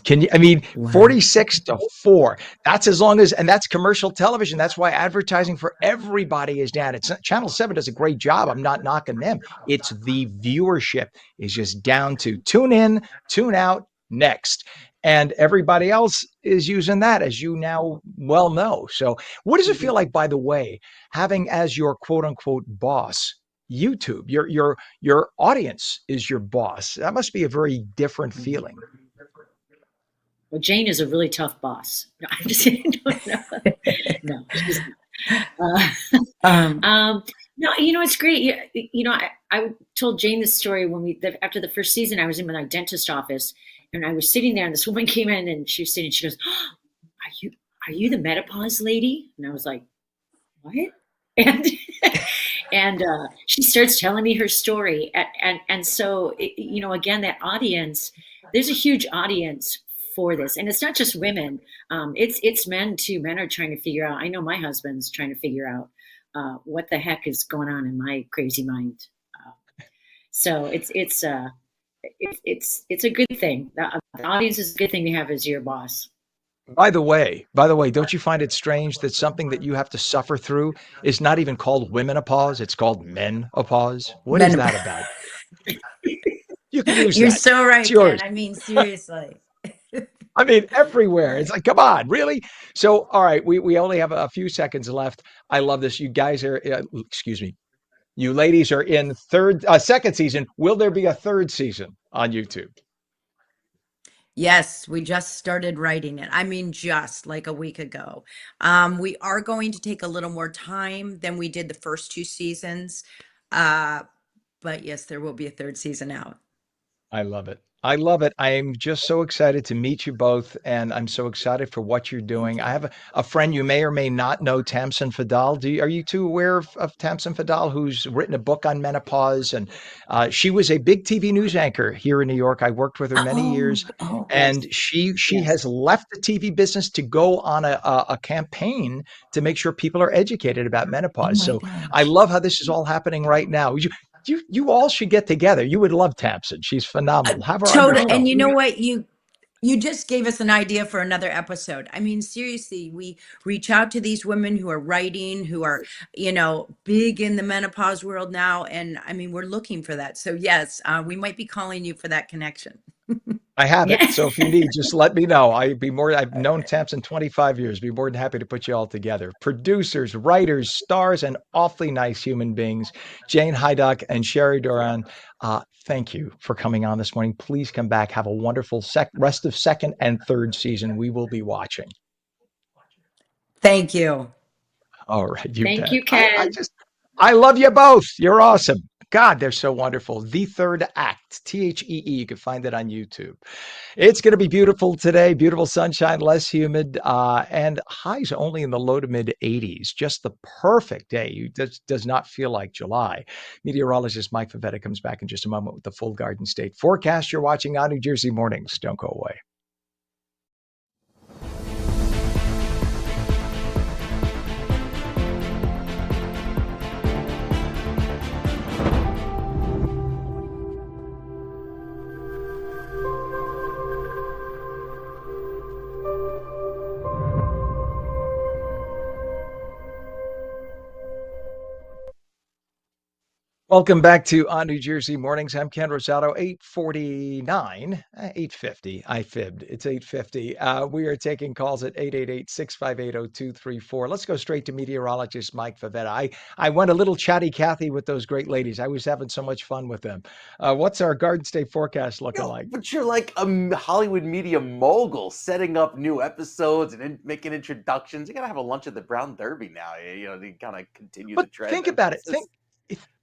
I mean, Wow. 46 to 4. That's as long as, and that's commercial television. That's why advertising for everybody is down. Channel 7 does a great job. I'm not knocking them. It's the viewership is just down to tune in, tune out, next. And everybody else is using that, as you now well know. So, what does it feel like, by the way, having as your quote unquote boss YouTube? Your audience is your boss. That must be a very different feeling. Well, Jane is a really tough boss. No, I'm just kidding. No, she's not. No, it's great. I told Jane this story after the first season. I was in my dentist office, and I was sitting there, and this woman came in, and she was sitting. She goes, oh, "Are you the menopause lady?" And I was like, "What?" And and she starts telling me her story, and so again, that audience. There's a huge audience for this, and it's not just women. It's men too. Men are trying to figure out. I know my husband's trying to figure out what the heck is going on in my crazy mind. So it's a good thing. The audience is a good thing to have as your boss. By the way, don't you find it strange that something that you have to suffer through is not even called womenopause, it's called menopause? What is Men, that about? You can use you're that. so It's right, Ken. yours. I mean, seriously. I mean, everywhere. It's like, come on, really? So, all right, we only have a few seconds left. I love this. You guys are, excuse me, you ladies are in second season. Will there be a third season on YouTube? Yes, we just started writing it. I mean, just like a week ago. We are going to take a little more time than we did the first two seasons. Uh, but yes, there will be a third season out. I love it. I love it. I am just so excited to meet you both, and I'm so excited for what you're Thank doing. you. I have a friend you may or may not know, Tamsin Fadal. Are you two aware of Tamsin Fadal, who's written a book on menopause? And she was a big TV news anchor here in New York. I worked with her many years, Yes. and she Yes. has left the TV business to go on a campaign to make sure people are educated about Oh menopause. my So I gosh. love how this is all happening right now. You all should get together. You would love Tamsin. She's phenomenal. Have her on your Total. Oh, And show. you know what? You just gave us an idea for another episode. I mean, seriously, we reach out to these women who are writing, who are, big in the menopause world now. And I mean, we're looking for that. So yes, we might be calling you for that connection. I have it. yeah. So if you need, just let me know. I've known Tamsin 25 years. Be more than happy to put you all together. Producers, writers, stars, and awfully nice human beings. Jane Hydock and Sherry Duran. Thank you for coming on this morning. Please come back. Have a wonderful rest of second and third season. We will be watching. Thank you. All right, you Thank bet. you, Ken. I love you both. You're awesome. God, they're so wonderful. The Third Act, THEE. You can find it on YouTube. It's going to be beautiful today. Beautiful sunshine, less humid, and highs only in the low to mid 80s. Just the perfect day. It does not feel like July. Meteorologist Mike Favetta comes back in just a moment with the full Garden State forecast. You're watching on New Jersey Mornings. Don't go away. Welcome back to On New Jersey Mornings. I'm Ken Rosato, 849, 850. I fibbed. It's 850. We are taking calls at 888-658-0234. Let's go straight to meteorologist Mike Favetta. I went a little chatty Cathy with those great ladies. I was having so much fun with them. What's our Garden State forecast looking like? But you're like a Hollywood media mogul, setting up new episodes and making introductions. You gotta have a lunch at the Brown Derby now, to kind of continue the But trend. think about it. Think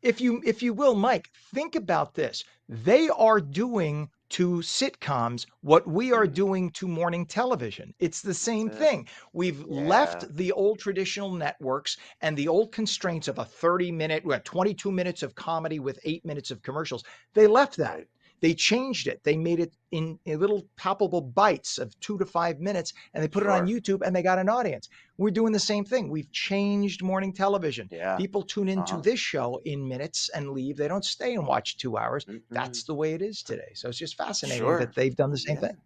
if you will, Mike, think about this. They are doing to sitcoms what we are doing to morning television. It's the That's same it. thing. We've left Yeah, the old traditional networks and the old constraints of a 30-minute, 22 minutes of comedy with 8 minutes of commercials. They left that. right. They changed it. They made it in little palpable bites of 2 to 5 minutes, and they put it on Sure. YouTube, and they got an audience. We're doing the same thing. We've changed morning television. Yeah. People tune into Uh-huh. this show in minutes and leave. They don't stay and watch 2 hours. Mhm. That's the way it is today. So it's just fascinating that Sure. they've done the same Yeah. thing.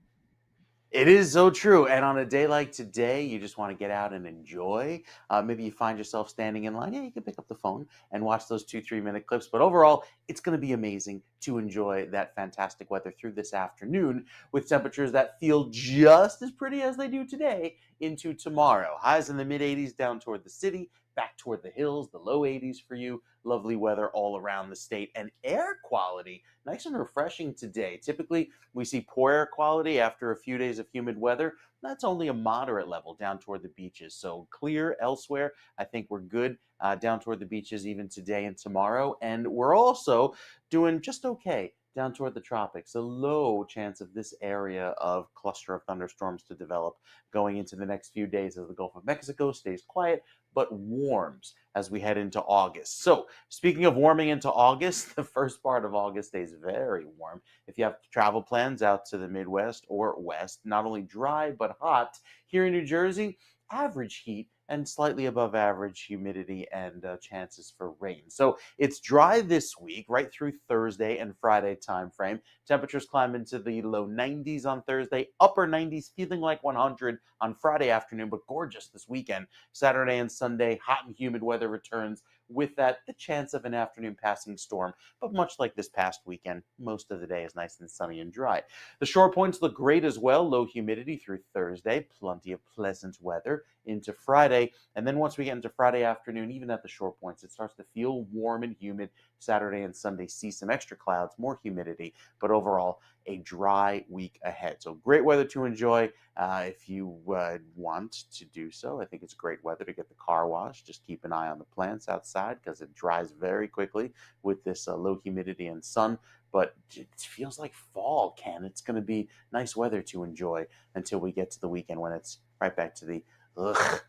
It is so true. And on a day like today, you just want to get out and enjoy. Maybe you find yourself standing in line. Yeah, you can pick up the phone and watch those 2-3 minute clips. But overall, it's going to be amazing to enjoy that fantastic weather through this afternoon with temperatures that feel just as pretty as they do today into tomorrow. Highs in the mid 80s down toward the city, back toward the hills, the low 80s for you. Lovely weather all around the state. And air quality, nice and refreshing today. Typically, we see poor air quality after a few days of humid weather. That's only a moderate level down toward the beaches. So clear elsewhere. I think we're good down toward the beaches even today and tomorrow. And we're also doing just okay down toward the tropics. A low chance of this area of cluster of thunderstorms to develop going into the next few days as the Gulf of Mexico stays quiet but warms as we head into August. So speaking of warming into August, the first part of August stays very warm. If you have travel plans out to the Midwest or West, not only dry but hot. Here in New Jersey, average heat and slightly above average humidity and chances for rain. So it's dry this week, right through Thursday and Friday time frame. Temperatures climb into the low 90s on Thursday, upper 90s, feeling like 100 on Friday afternoon, but gorgeous this weekend. Saturday and Sunday, hot and humid weather returns. With that, the chance of an afternoon passing storm. But much like this past weekend, most of the day is nice and sunny and dry. The shore points look great as well. Low humidity through Thursday, plenty of pleasant weather into Friday. And then once we get into Friday afternoon, even at the shore points, it starts to feel warm and humid. Saturday and Sunday see some extra clouds, more humidity, but overall a dry week ahead. So great weather to enjoy if you want to do so. I think it's great weather to get the car washed. Just keep an eye on the plants outside because it dries very quickly with this low humidity and sun. but it feels like fall, Ken. It's going to be nice weather to enjoy until we get to the weekend when it's right back to the ugh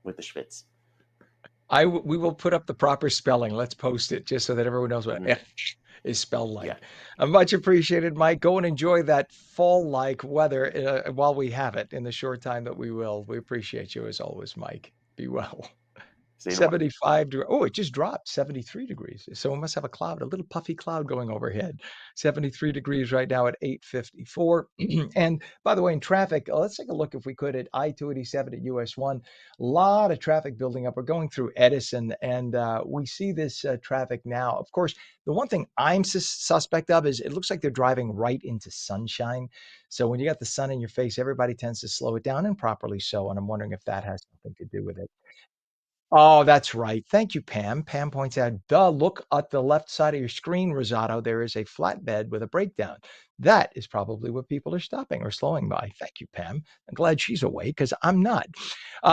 with the schwitz. We will put up the proper spelling. Let's post it just so that everyone knows what is spelled like. Yeah. Much appreciated, Mike. Go and enjoy that fall-like weather while we have it in the short time that we will. We appreciate you as always, Mike. Be well. 75 degrees. Oh, it just dropped 73 degrees. So we must have a little puffy cloud going overhead. 73 degrees right now at 8:54. And by the way, in traffic, let's take a look if we could at I-287 at US 1. A lot of traffic building up. We're going through Edison and we see this traffic now. Of course, the one thing I'm suspect of is it looks like they're driving right into sunshine. So when you got the sun in your face, everybody tends to slow it down, and properly so. And I'm wondering if that has something to do with it. Oh, that's right. Thank you, Pam. Pam points out, look at the left side of your screen, Rosato. There is a flatbed with a breakdown. That is probably what people are stopping or slowing by. Thank you, Pam. I'm glad she's awake because I'm not.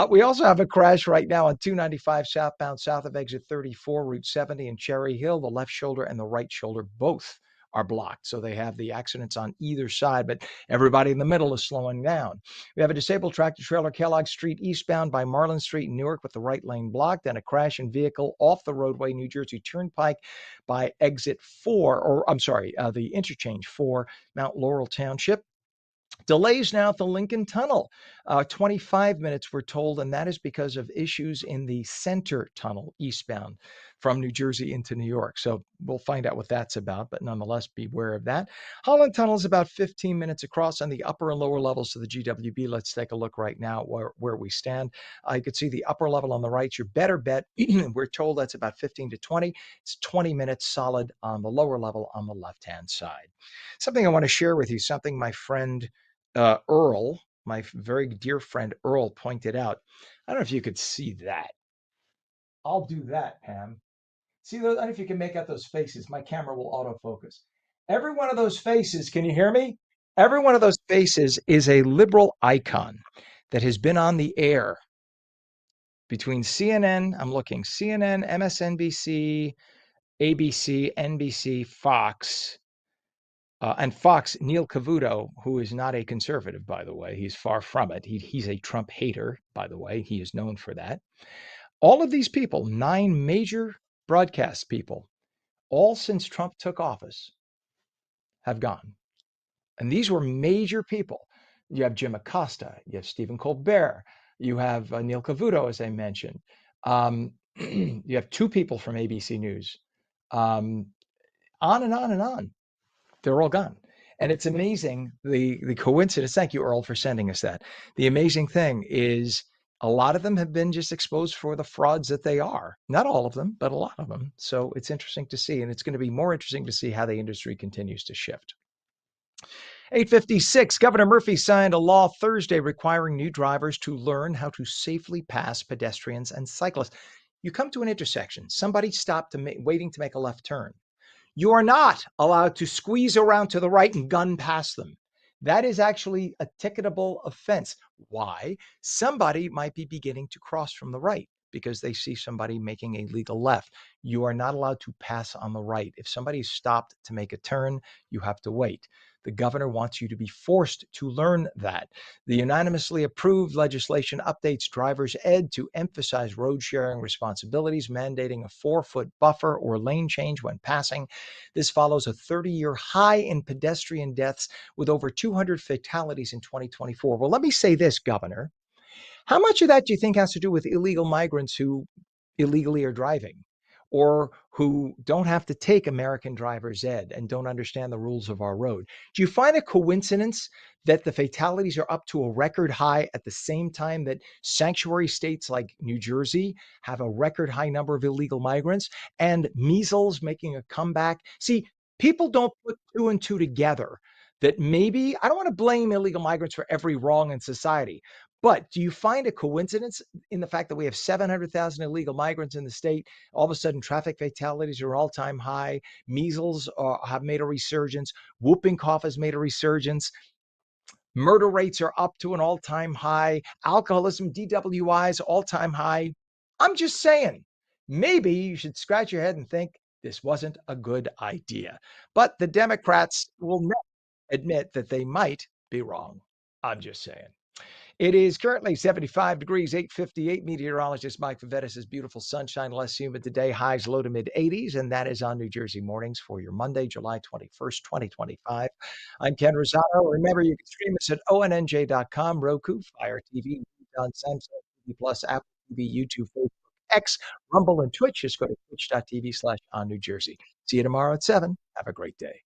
We also have a crash right now on 295 southbound, south of exit 34, Route 70 in Cherry Hill. The left shoulder and the right shoulder both are blocked. So they have the accidents on either side, but everybody in the middle is slowing down. We have a disabled tractor trailer, Kellogg Street, eastbound by Marlin Street in Newark with the right lane blocked, and a crash and vehicle off the roadway, New Jersey Turnpike by exit 4, or I'm sorry, the interchange 4, Mount Laurel Township. Delays now at the Lincoln Tunnel. 25 minutes, we're told, and that is because of issues in the center tunnel eastbound from New Jersey into New York. So we'll find out what that's about, but nonetheless, beware of that. Holland Tunnel is about 15 minutes across on the upper and lower levels of the GWB. Let's take a look right now where we stand. You could see the upper level on the right, your better bet. We're told that's about 15 to 20. It's 20 minutes solid on the lower level on the left-hand side. Something I want to share with you, something my friend Earl, my very dear friend Earl, pointed out. I don't know if you could see that. I'll do that, Pam. See those? I don't know if you can make out those faces. My camera will autofocus. Every one of those faces, can you hear me? Every one of those faces is a liberal icon that has been on the air between CNN, I'm looking, CNN, MSNBC, ABC, NBC, Fox, and Fox, Neil Cavuto, who is not a conservative, by the way. He's far from it. He's a Trump hater, by the way. He is known for that. All of these people, 9 major broadcast people, all since Trump took office, have gone. And these were major people. You have Jim Acosta, you have Stephen Colbert, you have Neil Cavuto, as I mentioned. You have 2 people from ABC News. On and on and on. They're all gone. And it's amazing, the coincidence. Thank you, Earl, for sending us that. The amazing thing is a lot of them have been just exposed for the frauds that they are. Not all of them, but a lot of them. So it's interesting to see, and it's going to be more interesting to see how the industry continues to shift. 8:56, Governor Murphy signed a law Thursday requiring new drivers to learn how to safely pass pedestrians and cyclists. You come to an intersection, somebody stopped waiting to make a left turn. You are not allowed to squeeze around to the right and gun past them. That is actually a ticketable offense. Why? Somebody might be beginning to cross from the right because they see somebody making a legal left. You are not allowed to pass on the right. If somebody is stopped to make a turn, you have to wait. The governor wants you to be forced to learn that. The unanimously approved legislation updates driver's ed to emphasize road sharing responsibilities, mandating a 4-foot buffer or lane change when passing. This follows a 30-year high in pedestrian deaths with over 200 fatalities in 2024. Well, let me say this, Governor. How much of that do you think has to do with illegal migrants who illegally are driving, or who don't have to take American driver's ed and don't understand the rules of our road? Do you find a coincidence that the fatalities are up to a record high at the same time that sanctuary states like New Jersey have a record high number of illegal migrants, and measles making a comeback? See, people don't put 2 and 2 together. That maybe, I don't want to blame illegal migrants for every wrong in society, but do you find a coincidence in the fact that we have 700,000 illegal migrants in the state? All of a sudden, traffic fatalities are all-time high. Measles have made a resurgence. Whooping cough has made a resurgence. Murder rates are up to an all-time high. Alcoholism, DWIs, all-time high. I'm just saying, maybe you should scratch your head and think, This wasn't a good idea. But the Democrats will never admit that they might be wrong. I'm just saying. It is currently 75 degrees, 8:58. Meteorologist Mike Favetta says beautiful sunshine, less humid today, highs low to mid 80s. And that is on New Jersey Mornings for your Monday, July 21st, 2025. I'm Ken Rosato. Remember, you can stream us at ONNJ.com, Roku, Fire TV, on Samsung TV Plus, Apple TV, YouTube, Facebook, X, Rumble, and Twitch. Just go to twitch.tv/on New Jersey. See you tomorrow at 7. Have a great day.